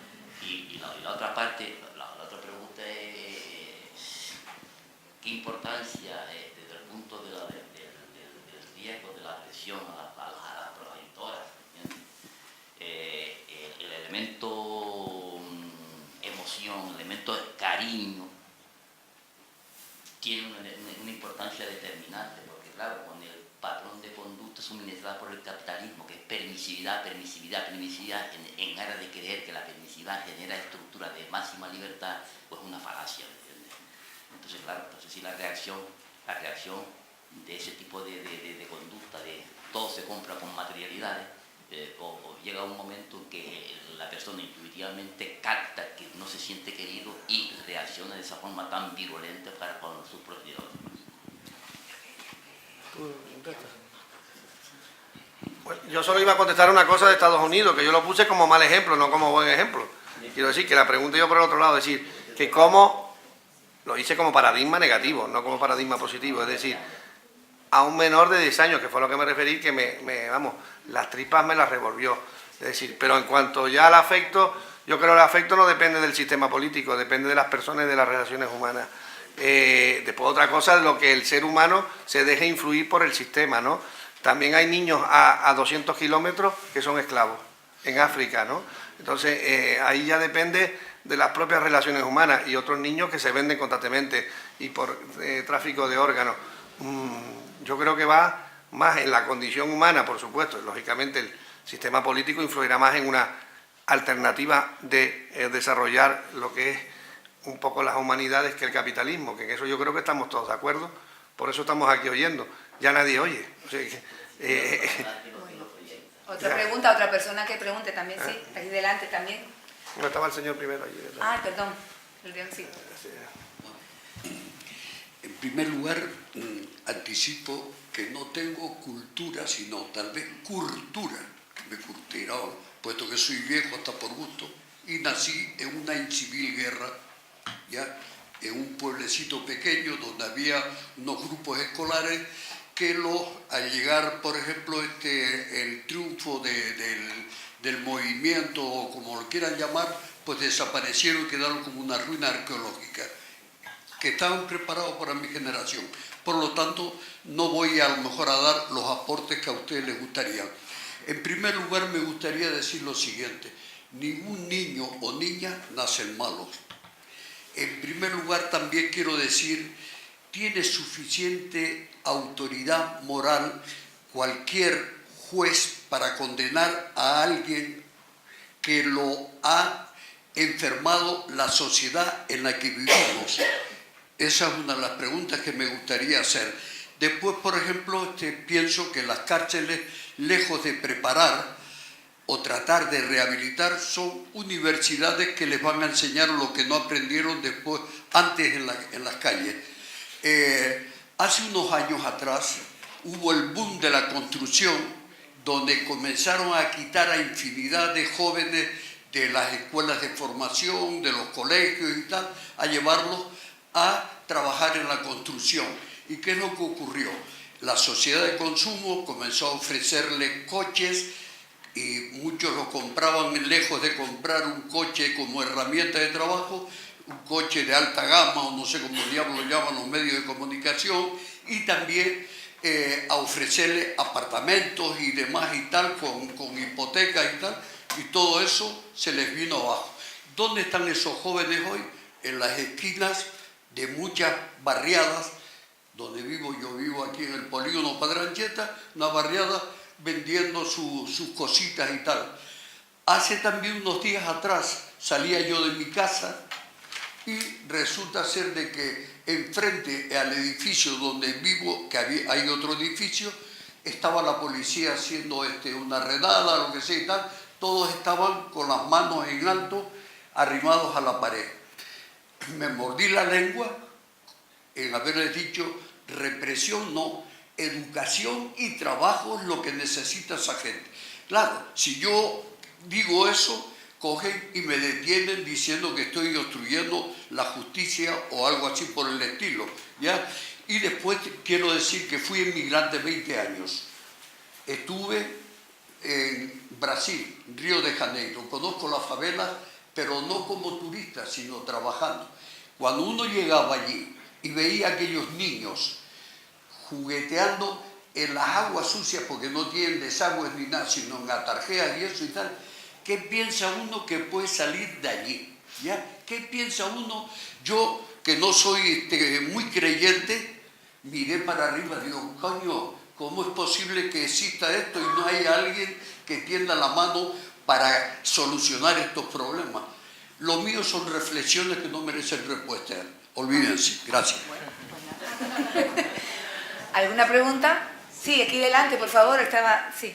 y la otra parte, la otra pregunta es ¿qué importancia desde el punto del riesgo de la agresión a las progenitoras? El elemento emoción, el elemento de cariño tiene una importancia determinante, porque claro, con el patrón de conducta suministrada por el capitalismo, que es permisividad, en aras de creer que la permisividad genera estructuras de máxima libertad, pues es una falacia, ¿entiendes? Entonces, claro, si la reacción de ese tipo de conducta, de todo se compra con materialidades, o llega un momento en que la persona intuitivamente capta que no se siente querido y reacciona de esa forma tan virulenta para con sus progenitores. Bueno, yo solo iba a contestar una cosa de Estados Unidos, que yo lo puse como mal ejemplo, no como buen ejemplo. Quiero decir que la pregunta yo por el otro lado, es decir, que cómo lo hice como paradigma negativo, no como paradigma positivo, es decir, a un menor de 10 años, que fue a lo que me referí, que vamos, las tripas me las revolvió. Es decir, pero en cuanto ya al afecto, yo creo que el afecto no depende del sistema político, depende de las personas y de las relaciones humanas. Después otra cosa es lo que el ser humano se deje influir por el sistema, ¿no? También hay niños a 200 kilómetros que son esclavos en África, ¿no? Entonces ahí ya depende de las propias relaciones humanas, y otros niños que se venden constantemente y por tráfico de órganos. Yo creo que va más en la condición humana, por supuesto. Lógicamente el sistema político influirá más en una alternativa de desarrollar lo que es un poco las humanidades que el capitalismo, que en eso yo creo que estamos todos de acuerdo, por eso estamos aquí oyendo. Ya nadie oye. O sea, Otra pregunta, otra persona que pregunte también, sí, aquí delante también. no estaba el señor primero allí. Ah, perdón, el de sí. En primer lugar, anticipo que no tengo cultura, sino tal vez cultura, que me curtirán, puesto que soy viejo hasta por gusto, y nací en una incivil guerra, ¿ya? En un pueblecito pequeño donde había unos grupos escolares que al llegar, por ejemplo, el triunfo del movimiento, o como lo quieran llamar, pues desaparecieron y quedaron como una ruina arqueológica, que estaban preparados para mi generación. Por lo tanto, no voy a lo mejor a dar los aportes que a ustedes les gustaría. En primer lugar, me gustaría decir lo siguiente: ningún niño o niña nacen malos. En primer lugar, también quiero decir, tiene suficiente autoridad moral cualquier juez para condenar a alguien que lo ha enfermado la sociedad en la que vivimos. Esa es una de las preguntas que me gustaría hacer. Después, por ejemplo, pienso que las cárceles, lejos de preparar o tratar de rehabilitar, son universidades que les van a enseñar lo que no aprendieron después, antes en las calles. Hace unos años atrás hubo el boom de la construcción, donde comenzaron a quitar a infinidad de jóvenes de las escuelas de formación, de los colegios y tal, a llevarlos a trabajar en la construcción. ¿Y qué es lo que ocurrió? La sociedad de consumo comenzó a ofrecerles coches y muchos lo compraban lejos de comprar un coche como herramienta de trabajo, un coche de alta gama o no sé cómo diablos llaman los medios de comunicación, y también a ofrecerle apartamentos y demás y tal, con hipotecas y tal, y todo eso se les vino abajo. ¿Dónde están esos jóvenes hoy? En las esquinas de muchas barriadas, donde vivo, yo vivo aquí en el polígono Padrancheta, una barriada vendiendo sus cositas y tal. Hace también unos días atrás salía yo de mi casa y resulta ser de que enfrente al edificio donde vivo, que hay otro edificio, estaba la policía haciendo una redada, lo que sea y tal. Todos estaban con las manos en alto, arrimados a la pared. Me mordí la lengua en haberles dicho represión no, educación y trabajo es lo que necesita esa gente. Claro, si yo digo eso, cogen y me detienen diciendo que estoy obstruyendo la justicia o algo así por el estilo, ¿ya? Y después quiero decir que fui inmigrante 20 años. Estuve en Brasil, Río de Janeiro, conozco las favelas, pero no como turista, sino trabajando. Cuando uno llegaba allí y veía a aquellos niños jugueteando en las aguas sucias, porque no tienen desagües ni nada, sino en atarjeas y eso y tal, ¿qué piensa uno que puede salir de allí? ¿Ya? ¿Qué piensa uno? Yo, que no soy muy creyente, miré para arriba y digo, coño, ¿cómo es posible que exista esto y no hay alguien que tienda la mano para solucionar estos problemas? Lo mío son reflexiones que no merecen respuesta. Olvídense. Gracias. ¿Alguna pregunta? Sí, aquí delante, por favor. Sí.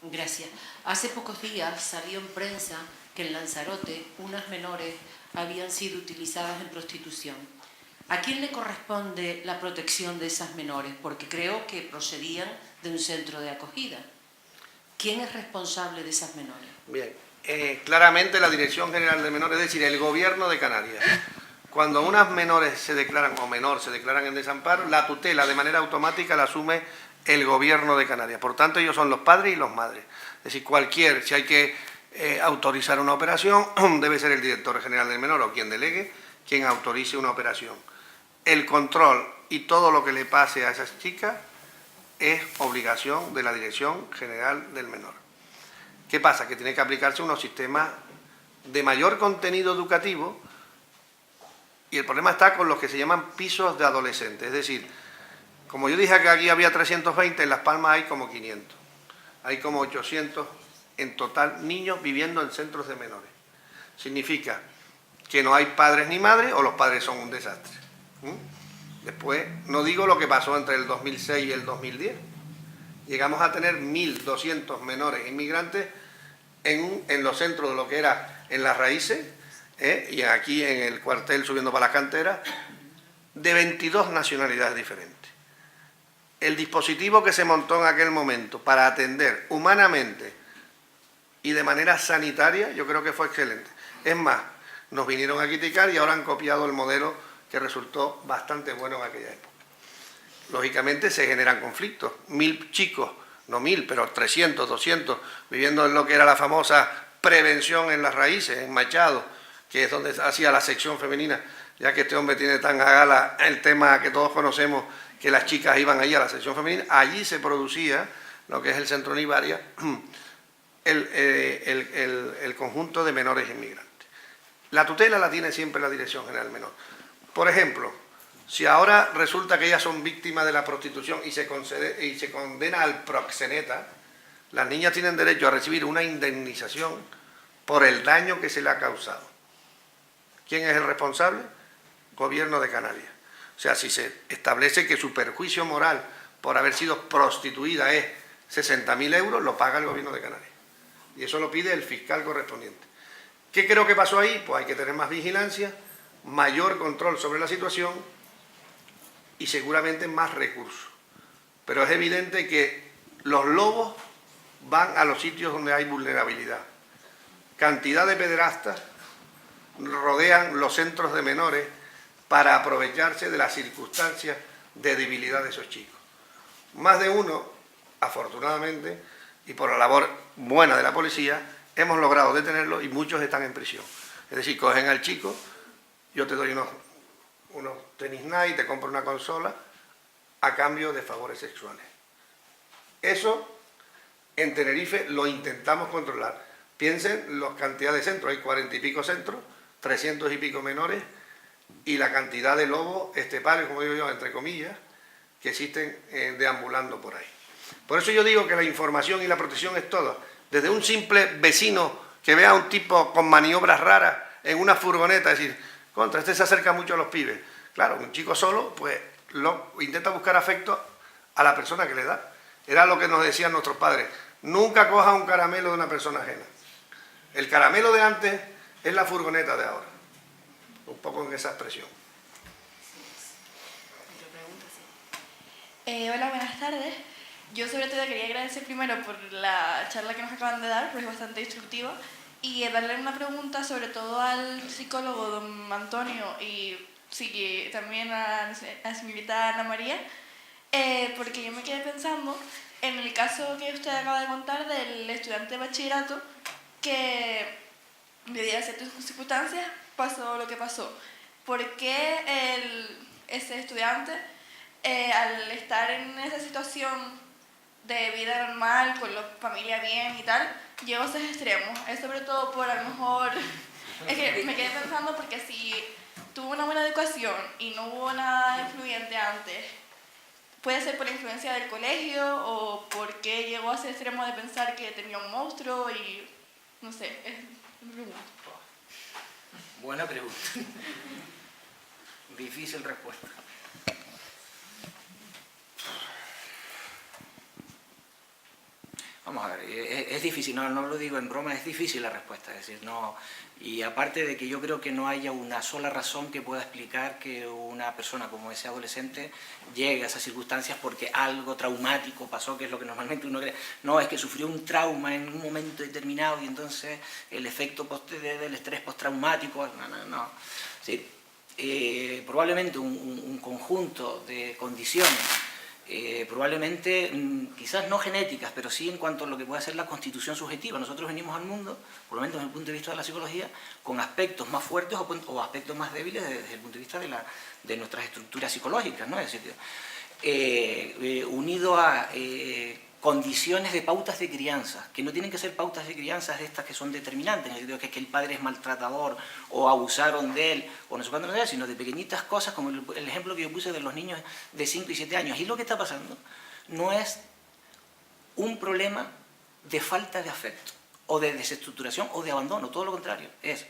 Gracias. Hace pocos días salió en prensa que en Lanzarote unas menores habían sido utilizadas en prostitución. ¿A quién le corresponde la protección de esas menores? Porque creo que procedían de un centro de acogida. ¿Quién es responsable de esas menores? Bien, claramente la Dirección General de Menores, es decir, el Gobierno de Canarias. Cuando unas menores se declaran, o menor se declaran en desamparo, la tutela de manera automática la asume el Gobierno de Canarias. Por tanto, ellos son los padres y los madres. Es decir, si hay que autorizar una operación, debe ser el director general del menor o quien delegue, quien autorice una operación. El control y todo lo que le pase a esas chicas es obligación de la Dirección General del Menor. ¿Qué pasa? Que tiene que aplicarse unos sistemas de mayor contenido educativo, y el problema está con los que se llaman pisos de adolescentes. Es decir, como yo dije que aquí había 320, en Las Palmas hay como 500. Hay como 800 en total niños viviendo en centros de menores. Significa que no hay padres ni madres o los padres son un desastre. Después, no digo lo que pasó entre el 2006 y el 2010. Llegamos a tener 1.200 menores inmigrantes en los centros de lo que era en Las Raíces, y aquí en el cuartel subiendo para las canteras, de 22 nacionalidades diferentes. El dispositivo que se montó en aquel momento para atender humanamente y de manera sanitaria, yo creo que fue excelente. Es más, nos vinieron a criticar y ahora han copiado el modelo que resultó bastante bueno en aquella época. Lógicamente se generan conflictos. 1.000 chicos, no 1.000, pero 300, 200, viviendo en lo que era la famosa prevención en Las Raíces, en Machado, que es donde hacía la sección femenina, ya que este hombre tiene tan a gala el tema que todos conocemos, que las chicas iban allí a la sección femenina. Allí se producía lo que es el centro Nivaria, el conjunto de menores inmigrantes. La tutela la tiene siempre la Dirección General del Menor. Por ejemplo, si ahora resulta que ellas son víctimas de la prostitución y se condena al proxeneta, las niñas tienen derecho a recibir una indemnización por el daño que se le ha causado. ¿Quién es el responsable? Gobierno de Canarias. O sea, si se establece que su perjuicio moral por haber sido prostituida es 60.000 euros, lo paga el Gobierno de Canarias. Y eso lo pide el fiscal correspondiente. ¿Qué creo que pasó ahí? Pues hay que tener más vigilancia, mayor control sobre la situación y seguramente más recursos. Pero es evidente que los lobos van a los sitios donde hay vulnerabilidad. Cantidad de pederastas rodean los centros de menores para aprovecharse de las circunstancias de debilidad de esos chicos. Más de uno, afortunadamente, y por la labor buena de la policía, hemos logrado detenerlos y muchos están en prisión. Es decir, cogen al chico, yo te doy unos tenis Nike, te compro una consola, a cambio de favores sexuales. Eso en Tenerife lo intentamos controlar. Piensen la cantidad de centros, hay 40 y pico centros, 300 y pico menores, y la cantidad de lobos esteparios, como digo yo, entre comillas, que existen deambulando por ahí. Por eso yo digo que la información y la protección es todo. Desde un simple vecino que vea a un tipo con maniobras raras en una furgoneta, decir, contra, este se acerca mucho a los pibes. Claro, un chico solo, pues intenta buscar afecto a la persona que le da. Era lo que nos decían nuestros padres. Nunca coja un caramelo de una persona ajena. El caramelo de antes es la furgoneta de ahora. Un poco en esa expresión. Hola, buenas tardes. Yo sobre todo quería agradecer primero por la charla que nos acaban de dar, porque es bastante instructiva, y darle una pregunta sobre todo al psicólogo don Antonio y sí, también a señorita Ana María, porque yo me quedé pensando en el caso que usted acaba de contar del estudiante de bachillerato que debido a ciertas circunstancias pasó lo que pasó. ¿Por qué ese estudiante, al estar en esa situación de vida normal, con la familia bien y tal, llegó a esos extremos? Es sobre todo por, a lo mejor, es que me quedé pensando porque si tuvo una buena educación y no hubo nada influyente antes, puede ser por influencia del colegio o porque llegó a ese extremo de pensar que tenía un monstruo y no sé, es una pregunta. Buena pregunta. Difícil respuesta. Vamos a ver, es difícil, no lo digo en broma, es difícil la respuesta, es decir, no, y aparte de que yo creo que no haya una sola razón que pueda explicar que una persona como ese adolescente llegue a esas circunstancias porque algo traumático pasó, que es lo que normalmente uno cree. No, es que sufrió un trauma en un momento determinado y entonces el efecto del estrés postraumático, no. Sí, probablemente un conjunto de condiciones, probablemente quizás no genéticas, pero sí en cuanto a lo que puede ser la constitución subjetiva. Nosotros venimos al mundo, por lo menos desde el punto de vista de la psicología, con aspectos más fuertes o aspectos más débiles desde el punto de vista de nuestras estructuras psicológicas, ¿no? Es decir, unido a condiciones de pautas de crianza, que no tienen que ser pautas de crianza de estas que son determinantes, en el sentido que es que el padre es maltratador o abusaron de él, o no sé cuánto, sino de pequeñitas cosas, como el ejemplo que yo puse de los niños de 5 y 7 años. Y lo que está pasando no es un problema de falta de afecto, o de desestructuración, o de abandono, todo lo contrario, es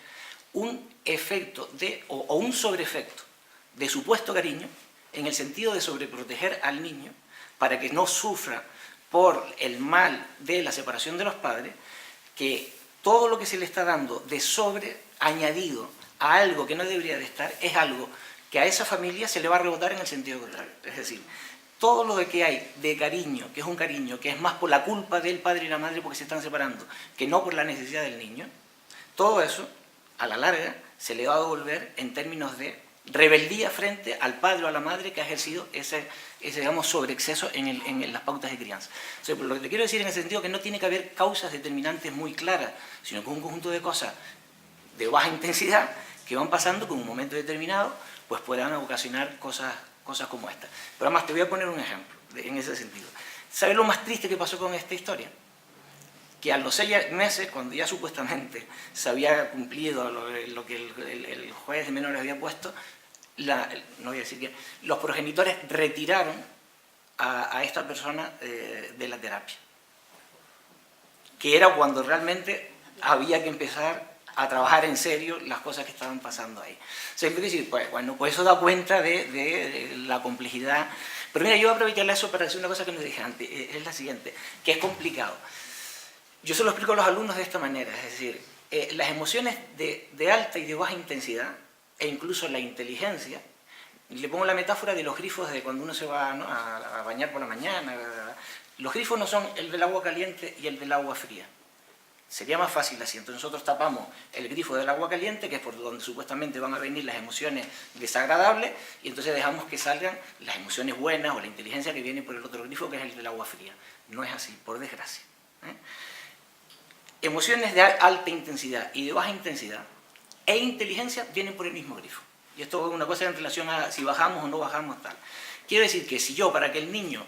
un efecto o un sobreefecto de supuesto cariño, en el sentido de sobreproteger al niño, para que no sufra por el mal de la separación de los padres, que todo lo que se le está dando de sobre añadido a algo que no debería de estar, es algo que a esa familia se le va a rebotar en el sentido contrario. Es decir, todo lo que hay de cariño, que es un cariño que es más por la culpa del padre y la madre porque se están separando, que no por la necesidad del niño, todo eso, a la larga, se le va a devolver en términos de rebeldía frente al padre o a la madre que ha ejercido ese digamos, sobreexceso en las pautas de crianza. O sea, lo que te quiero decir en el sentido que no tiene que haber causas determinantes muy claras, sino que un conjunto de cosas de baja intensidad que van pasando que en un momento determinado pues puedan ocasionar cosas como esta. Pero además te voy a poner un ejemplo en ese sentido. ¿Sabes lo más triste que pasó con esta historia? Que a los 6 meses, cuando ya supuestamente se había cumplido lo que el juez de menores había puesto, no voy a decir que los progenitores retiraron a esta persona de la terapia, que era cuando realmente había que empezar a trabajar en serio las cosas que estaban pasando ahí. O sea, decir, pues eso da cuenta de la complejidad. Pero mira, yo voy a aprovechar eso para decir una cosa que nos dije antes, es la siguiente, que es complicado. Yo se lo explico a los alumnos de esta manera, es decir, las emociones de alta y de baja intensidad, e incluso la inteligencia, le pongo la metáfora de los grifos de cuando uno se va, ¿no?, a bañar por la mañana. Los grifos no son el del agua caliente y el del agua fría. Sería más fácil así. Entonces nosotros tapamos el grifo del agua caliente, que es por donde supuestamente van a venir las emociones desagradables, y entonces dejamos que salgan las emociones buenas o la inteligencia que viene por el otro grifo, que es el del agua fría. No es así, por desgracia. Emociones de alta intensidad y de baja intensidad e inteligencia vienen por el mismo grifo. Y esto es una cosa en relación a si bajamos o no bajamos tal. Quiero decir que si yo, para que el niño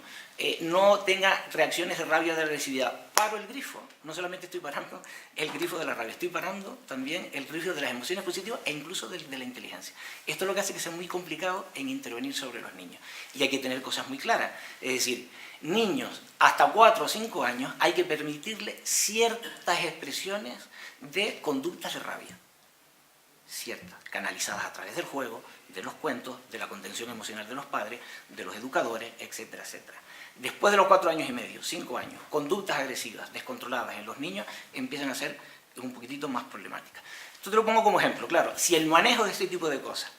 no tenga reacciones de rabia o de agresividad, paro el grifo, no solamente estoy parando el grifo de la rabia, estoy parando también el grifo de las emociones positivas e incluso de la inteligencia. Esto es lo que hace que sea muy complicado en intervenir sobre los niños. Y hay que tener cosas muy claras. Es decir, niños hasta 4 o 5 años hay que permitirle ciertas expresiones de conductas de rabia. Ciertas, canalizadas a través del juego, de los cuentos, de la contención emocional de los padres, de los educadores, etcétera, etcétera. Después de los 4 años y medio, 5 años, conductas agresivas, descontroladas en los niños empiezan a ser un poquitito más problemáticas. Esto te lo pongo como ejemplo, claro, si el manejo de este tipo de cosas,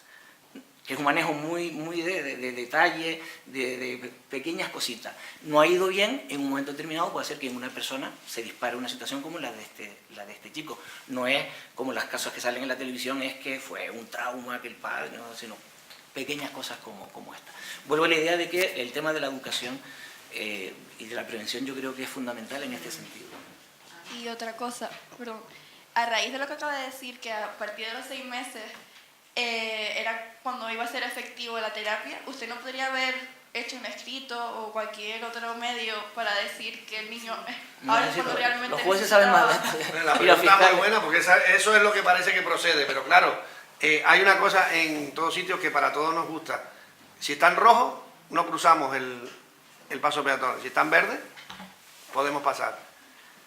que es un manejo muy de detalle, de pequeñas cositas, no ha ido bien, en un momento determinado puede hacer que en una persona se dispare una situación como la de este chico. No es como los casos que salen en la televisión, es que fue un trauma, que el padre, no, sino pequeñas cosas como esta. Vuelvo a la idea de que el tema de la educación y de la prevención yo creo que es fundamental en este sentido. Y otra cosa, perdón, a raíz de lo que acaba de decir, que a partir de los 6 meses era cuando iba a ser efectivo la terapia, ¿usted no podría haber hecho un escrito o cualquier otro medio para decir que el niño ahora es cuando realmente los jueces saben más de esto? La pregunta es muy buena porque eso es lo que parece que procede, pero claro, hay una cosa en todos sitios que para todos nos gusta. Si está en rojo, no cruzamos el paso peatonal. Si está en verde, podemos pasar.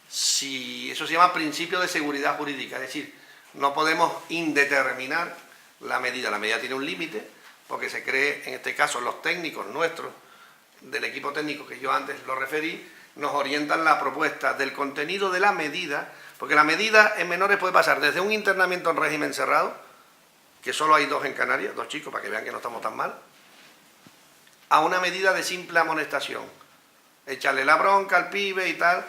Eso se llama principio de seguridad jurídica, es decir, no podemos indeterminar la medida tiene un límite, porque se cree, en este caso, los técnicos nuestros, del equipo técnico que yo antes lo referí, nos orientan la propuesta del contenido de la medida, porque la medida en menores puede pasar desde un internamiento en régimen cerrado, que solo hay 2 en Canarias, 2 chicos, para que vean que no estamos tan mal, a una medida de simple amonestación, echarle la bronca al pibe y tal,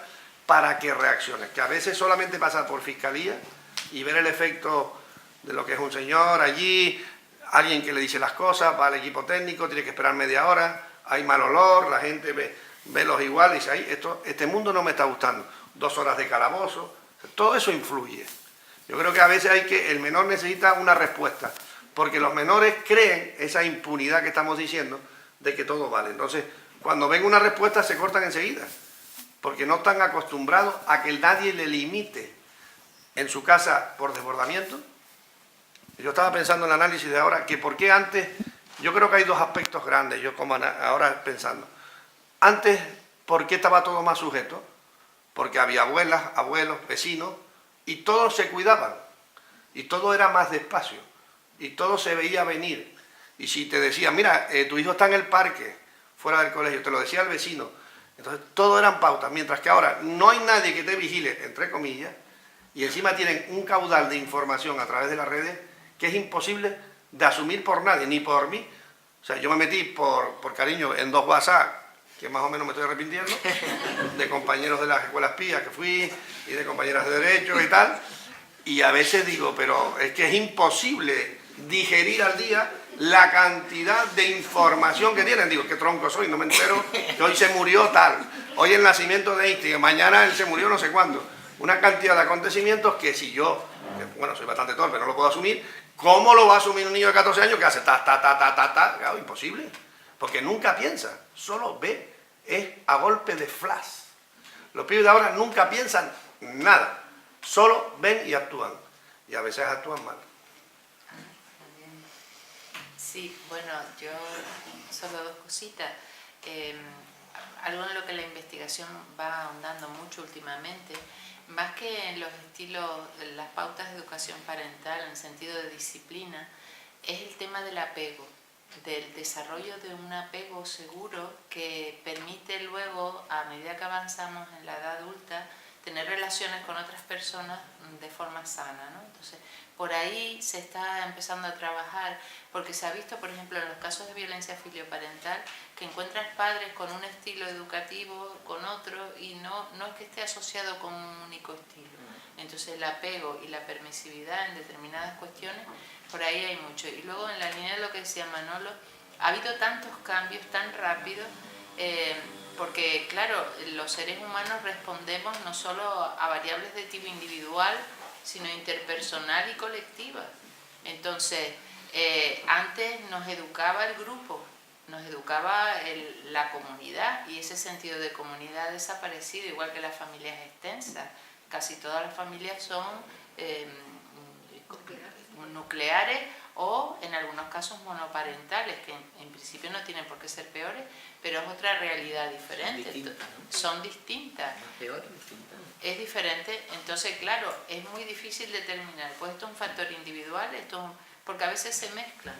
para que reaccione, que a veces solamente pasa por fiscalía y ver el efecto de lo que es un señor allí, alguien que le dice las cosas, va al equipo técnico, tiene que esperar media hora, hay mal olor, la gente ve los iguales y dice, este mundo no me está gustando, 2 horas de calabozo, todo eso influye. Yo creo que a veces el menor necesita una respuesta, porque los menores creen esa impunidad que estamos diciendo de que todo vale. Entonces, cuando ven una respuesta se cortan enseguida, porque no están acostumbrados a que nadie le limite en su casa por desbordamiento. Yo estaba pensando en el análisis de ahora, que por qué antes, yo creo que hay 2 aspectos grandes, yo como ahora pensando. Antes, ¿por qué estaba todo más sujeto? Porque había abuelas, abuelos, vecinos, y todos se cuidaban, y todo era más despacio, y todo se veía venir. Y si te decían, mira, tu hijo está en el parque, fuera del colegio, te lo decía el vecino. Entonces, todo eran pautas, mientras que ahora no hay nadie que te vigile, entre comillas, y encima tienen un caudal de información a través de las redes que es imposible de asumir por nadie, ni por mí. O sea, yo me metí por cariño en 2 WhatsApp, que más o menos me estoy arrepintiendo, de compañeros de las escuelas pías que fui, y de compañeras de Derecho y tal, y a veces digo, pero es que es imposible digerir al día la cantidad de información que tienen. Digo, qué tronco soy, no me entero que hoy se murió tal, hoy el nacimiento de Einstein, mañana él se murió no sé cuándo. Una cantidad de acontecimientos que si yo, bueno, soy bastante torpe, no lo puedo asumir. ¿Cómo lo va a asumir un niño de 14 años que hace ta? Claro, imposible. Porque nunca piensa, solo ve. Es a golpe de flash. Los pibes de ahora nunca piensan nada. Solo ven y actúan. Y a veces actúan mal. Sí, bueno, yo solo 2 cositas. Algo en lo que la investigación va ahondando mucho últimamente, más que en los estilos, las pautas de educación parental en el sentido de disciplina, es el tema del apego, del desarrollo de un apego seguro que permite luego, a medida que avanzamos en la edad adulta, tener relaciones con otras personas de forma sana, ¿no? Entonces, por ahí se está empezando a trabajar, porque se ha visto, por ejemplo, en los casos de violencia filioparental, que encuentras padres con un estilo educativo, con otro, y no es que esté asociado con un único estilo. Entonces, el apego y la permisividad en determinadas cuestiones, por ahí hay mucho. Y luego, en la línea de lo que decía Manolo, ha habido tantos cambios tan rápidos, porque, claro, los seres humanos respondemos no solo a variables de tipo individual, sino interpersonal y colectiva. Entonces, antes nos educaba el grupo, nos educaba la comunidad, y ese sentido de comunidad ha desaparecido, igual que las familias extensas. Casi todas las familias son nucleares o en algunos casos monoparentales, que en principio no tienen por qué ser peores, pero es otra realidad diferente. Son distintas. Peor o distinta. Es diferente, entonces claro, es muy difícil determinar, pues esto es un factor individual, porque a veces se mezclan.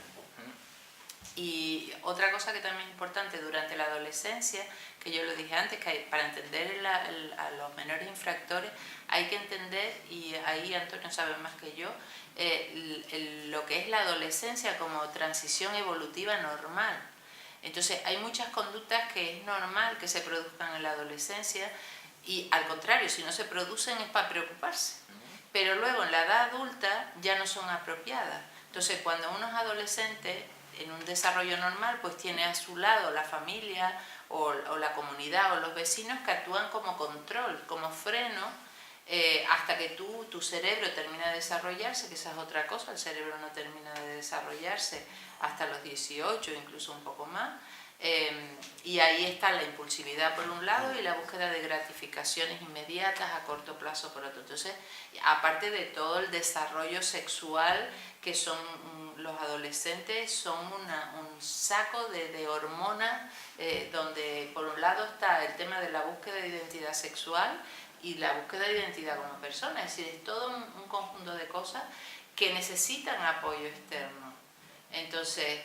Y otra cosa que también es importante durante la adolescencia, que yo lo dije antes, que para entender a los menores infractores hay que entender, y ahí Antonio sabe más que yo, lo que es la adolescencia como transición evolutiva normal. Entonces hay muchas conductas que es normal que se produzcan en la adolescencia, y al contrario, si no se producen es para preocuparse. Pero luego en la edad adulta ya no son apropiadas. Entonces cuando uno es adolescente, en un desarrollo normal, pues tiene a su lado la familia o la comunidad o los vecinos que actúan como control, como freno, hasta que tu cerebro termina de desarrollarse, que esa es otra cosa, el cerebro no termina de desarrollarse hasta los 18, incluso un poco más. Y ahí está la impulsividad por un lado y la búsqueda de gratificaciones inmediatas a corto plazo por otro. Entonces, aparte de todo el desarrollo sexual, que son los adolescentes, son un saco de hormonas, donde por un lado está el tema de la búsqueda de identidad sexual y la búsqueda de identidad como persona. Es decir, es todo un conjunto de cosas que necesitan apoyo externo. Entonces,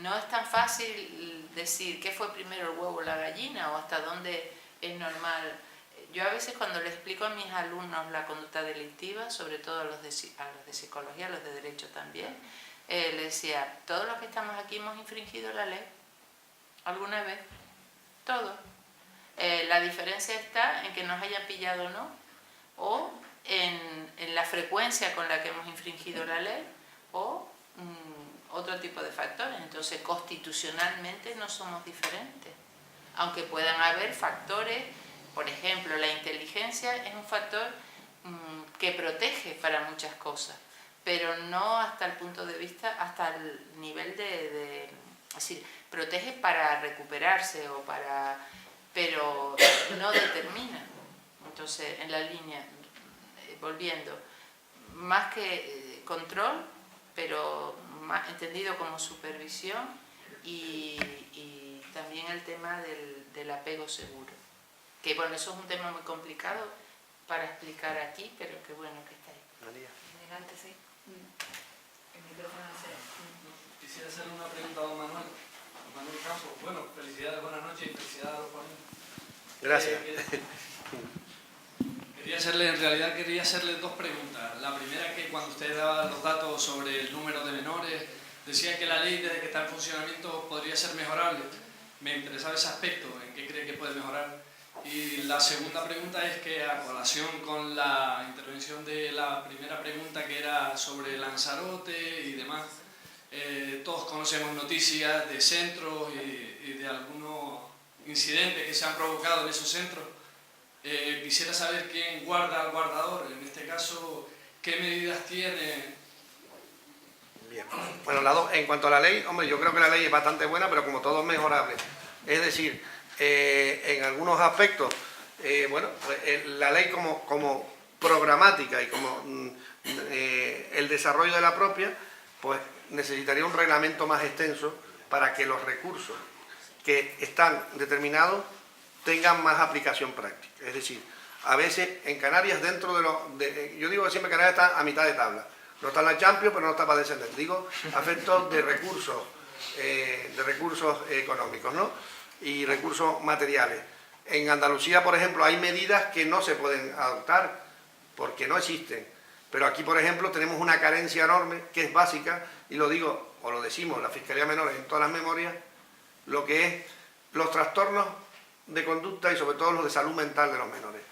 no es tan fácil decir qué fue primero, el huevo o la gallina, o hasta dónde es normal. Yo a veces cuando le explico a mis alumnos la conducta delictiva, sobre todo a los de psicología, a los de derecho también, les decía, todos los que estamos aquí hemos infringido la ley alguna vez, todos. La diferencia está en que nos hayan pillado o no, o en la frecuencia con la que hemos infringido la ley, o otro tipo de factores. Entonces, constitucionalmente no somos diferentes, aunque puedan haber factores. Por ejemplo, la inteligencia es un factor que protege para muchas cosas, pero no hasta el punto de vista, hasta el nivel es decir, protege para recuperarse pero no determina. Entonces, en la línea, volviendo, más que control, pero más entendido como supervisión, y también el tema del apego seguro. Que bueno, eso es un tema muy complicado para explicar aquí, pero que bueno que está ahí. María. Adelante, sí. El micrófono Quisiera hacerle una pregunta a don Manuel. Don Manuel Campos. Bueno, felicidades, buenas noches y felicidades a los ponentes. Gracias. Quería hacerle dos preguntas. La primera es que cuando usted daba los datos sobre el número de menores, decía que la ley desde que está en funcionamiento podría ser mejorable. Me interesaba ese aspecto, ¿en qué cree que puede mejorar? Y la segunda pregunta es que, a colación con la intervención de la primera pregunta, que era sobre Lanzarote y demás, todos conocemos noticias de centros y de algunos incidentes que se han provocado en esos centros. Quisiera saber quién guarda al guardador, en este caso, qué medidas tiene. Bien. Bueno, en cuanto a la ley, hombre, yo creo que la ley es bastante buena, pero como todo es mejorable. Es decir, en algunos aspectos, bueno, la ley como programática y como el desarrollo de la propia, pues necesitaría un reglamento más extenso para que los recursos que están determinados tengan más aplicación práctica. Es decir, a veces en Canarias, yo digo que siempre Canarias está a mitad de tabla. No está en la Champions, pero no está para descender. Digo, a efectos de recursos económicos, ¿no? Y recursos materiales. En Andalucía, por ejemplo, hay medidas que no se pueden adoptar porque no existen. Pero aquí, por ejemplo, tenemos una carencia enorme que es básica, y lo digo, o lo decimos, la Fiscalía de Menores en todas las memorias, lo que es los trastornos de conducta y sobre todo los de salud mental de los menores.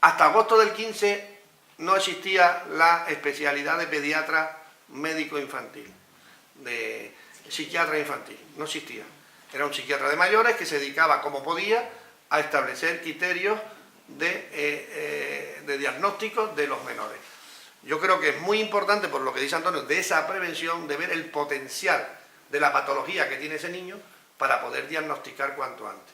Hasta agosto del 15 no existía la especialidad de pediatra médico infantil, de psiquiatra infantil, no existía. Era un psiquiatra de mayores que se dedicaba, como podía, a establecer criterios de diagnóstico de los menores. Yo creo que es muy importante, por lo que dice Antonio, de esa prevención, de ver el potencial de la patología que tiene ese niño para poder diagnosticar cuanto antes.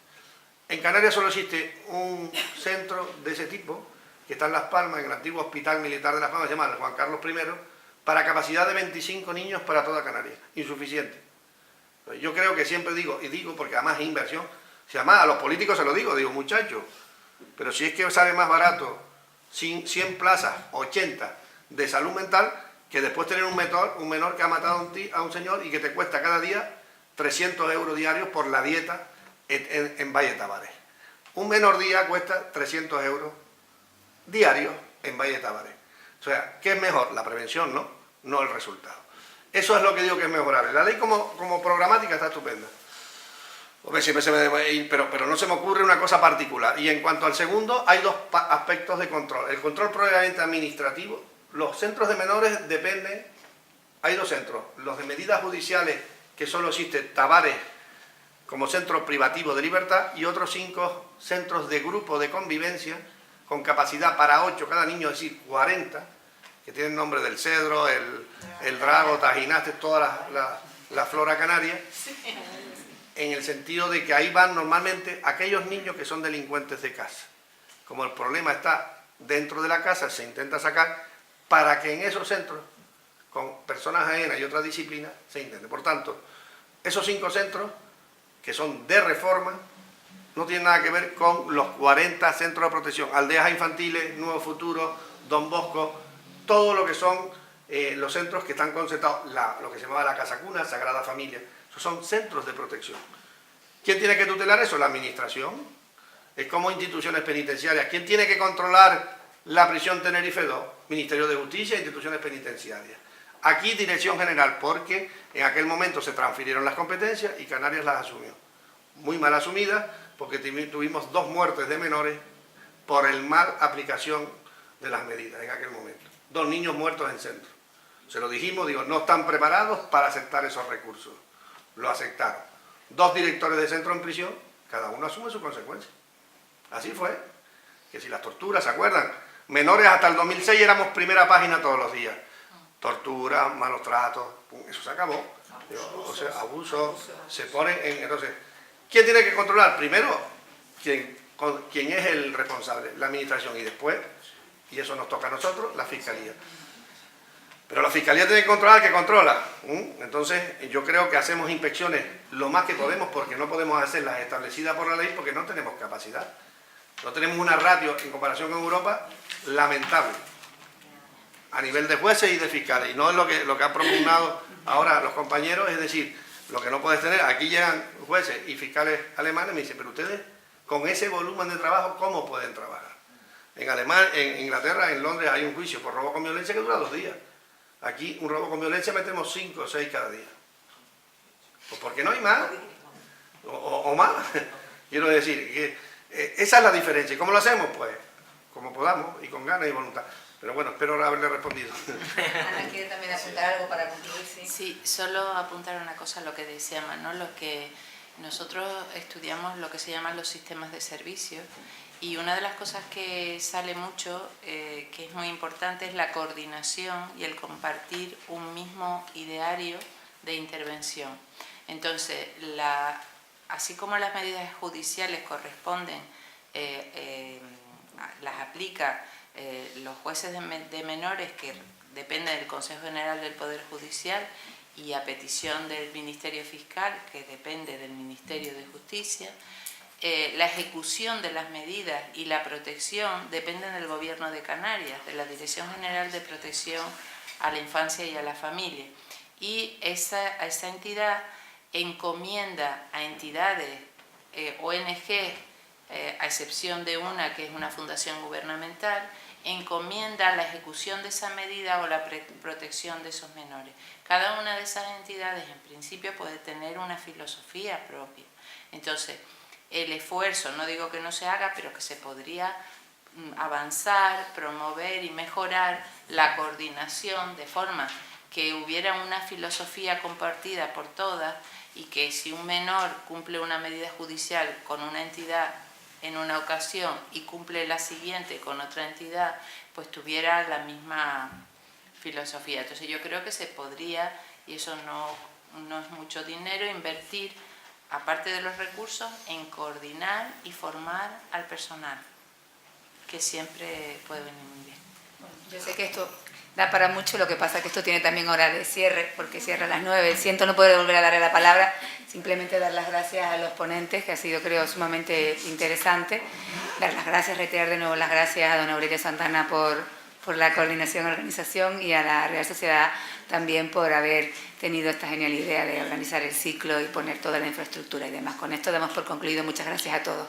En Canarias solo existe un centro de ese tipo, que está en Las Palmas, en el antiguo Hospital Militar de Las Palmas, se llama el Juan Carlos I, para capacidad de 25 niños para toda Canarias. Insuficiente. Yo creo que siempre digo, y digo porque además es inversión, si además a los políticos se lo digo, muchachos, pero si es que sale más barato 100 plazas, 80 de salud mental, que después tener un menor que ha matado a un señor y que te cuesta cada día 300 euros diarios por la dieta en Valle Tavares. Un menor día cuesta 300 euros diarios en Valle Tavares. O sea, ¿qué es mejor? La prevención, ¿no? No el resultado. Eso es lo que digo que es mejorable. La ley como programática está estupenda. Pero no se me ocurre una cosa particular. Y en cuanto al segundo, hay dos aspectos de control. El control probablemente administrativo. Los centros de menores dependen, hay dos centros. Los de medidas judiciales, que solo existe Tavares como centro privativo de libertad, y otros 5 centros de grupo de convivencia con capacidad para 8 cada niño, es decir, 40, que tienen nombre del cedro, el drago, tajinaste, toda la flora canaria, en el sentido de que ahí van normalmente aquellos niños que son delincuentes de casa. Como el problema está dentro de la casa, se intenta sacar para que en esos centros, con personas ajenas y otras disciplinas, se intente. Por tanto, esos 5 centros, que son de reforma, no tienen nada que ver con los 40 centros de protección, aldeas infantiles, Nuevo Futuro, Don Bosco, todo lo que son los centros que están concentrados, lo que se llamaba la Casa Cuna, Sagrada Familia. Esos son centros de protección. ¿Quién tiene que tutelar eso? La administración. Es como instituciones penitenciarias. ¿Quién tiene que controlar la prisión Tenerife 2? Ministerio de Justicia e instituciones penitenciarias. Aquí Dirección General, porque en aquel momento se transfirieron las competencias y Canarias las asumió. Muy mal asumidas, porque tuvimos 2 muertes de menores por el mal aplicación de las medidas en aquel momento. 2 niños muertos en centro. Se lo dijimos, no están preparados para aceptar esos recursos. Lo aceptaron. 2 directores de centro en prisión, cada uno asume su consecuencia. Así fue. Que si las torturas, ¿se acuerdan? Menores hasta el 2006 éramos primera página todos los días. Tortura, malos tratos, eso se acabó. O sea, abuso, se ponen en... Entonces, ¿quién tiene que controlar? Primero, ¿quién es el responsable? La administración, y después, y eso nos toca a nosotros, la Fiscalía. Pero la Fiscalía tiene que controlar al que controla. Entonces, yo creo que hacemos inspecciones lo más que podemos, porque no podemos hacerlas establecidas por la ley, porque no tenemos capacidad. No tenemos una ratio, en comparación con Europa, lamentable, a nivel de jueces y de fiscales. Y no es lo que han propugnado ahora los compañeros, es decir, lo que no puedes tener. Aquí llegan jueces y fiscales alemanes y me dicen, pero ustedes, con ese volumen de trabajo, ¿cómo pueden trabajar? En Inglaterra, en Londres, hay un juicio por robo con violencia que dura 2 días. Aquí, un robo con violencia, metemos 5 o 6 cada día. Pues porque no hay más, o más. Quiero decir, que esa es la diferencia. ¿Y cómo lo hacemos? Pues, como podamos, y con ganas y voluntad. Pero bueno, espero haberle respondido. Ana, ¿quiere también apuntar algo para concluir? Sí, solo apuntar una cosa a lo que decía Manolo, lo que nosotros estudiamos lo que se llaman los sistemas de servicio, y una de las cosas que sale mucho, que es muy importante, es la coordinación y el compartir un mismo ideario de intervención. Entonces, así como las medidas judiciales corresponden, las aplica los jueces de menores, que dependen del Consejo General del Poder Judicial, y a petición del Ministerio Fiscal, que depende del Ministerio de Justicia, la ejecución de las medidas y la protección dependen del Gobierno de Canarias, de la Dirección General de Protección a la Infancia y a la Familia. Y esa entidad encomienda a entidades, ONG, a excepción de una que es una fundación gubernamental, encomienda la ejecución de esa medida o la protección de esos menores. Cada una de esas entidades en principio puede tener una filosofía propia. Entonces, el esfuerzo, no digo que no se haga, pero que se podría avanzar, promover y mejorar la coordinación de forma que hubiera una filosofía compartida por todas y que si un menor cumple una medida judicial con una entidad en una ocasión y cumple la siguiente con otra entidad, pues tuviera la misma filosofía. Entonces yo creo que se podría, y eso no es mucho dinero, invertir, aparte de los recursos, en coordinar y formar al personal, que siempre puede venir muy bien. Yo sé que esto da para mucho, lo que pasa es que esto tiene también hora de cierre, porque cierra a las 9. Siento no poder volver a darle la palabra, simplemente dar las gracias a los ponentes, que ha sido, creo, sumamente interesante. Dar las gracias, reiterar de nuevo las gracias a don Aurelio Santana por la coordinación y organización, y a la Real Sociedad también por haber tenido esta genial idea de organizar el ciclo y poner toda la infraestructura y demás. Con esto damos por concluido. Muchas gracias a todos.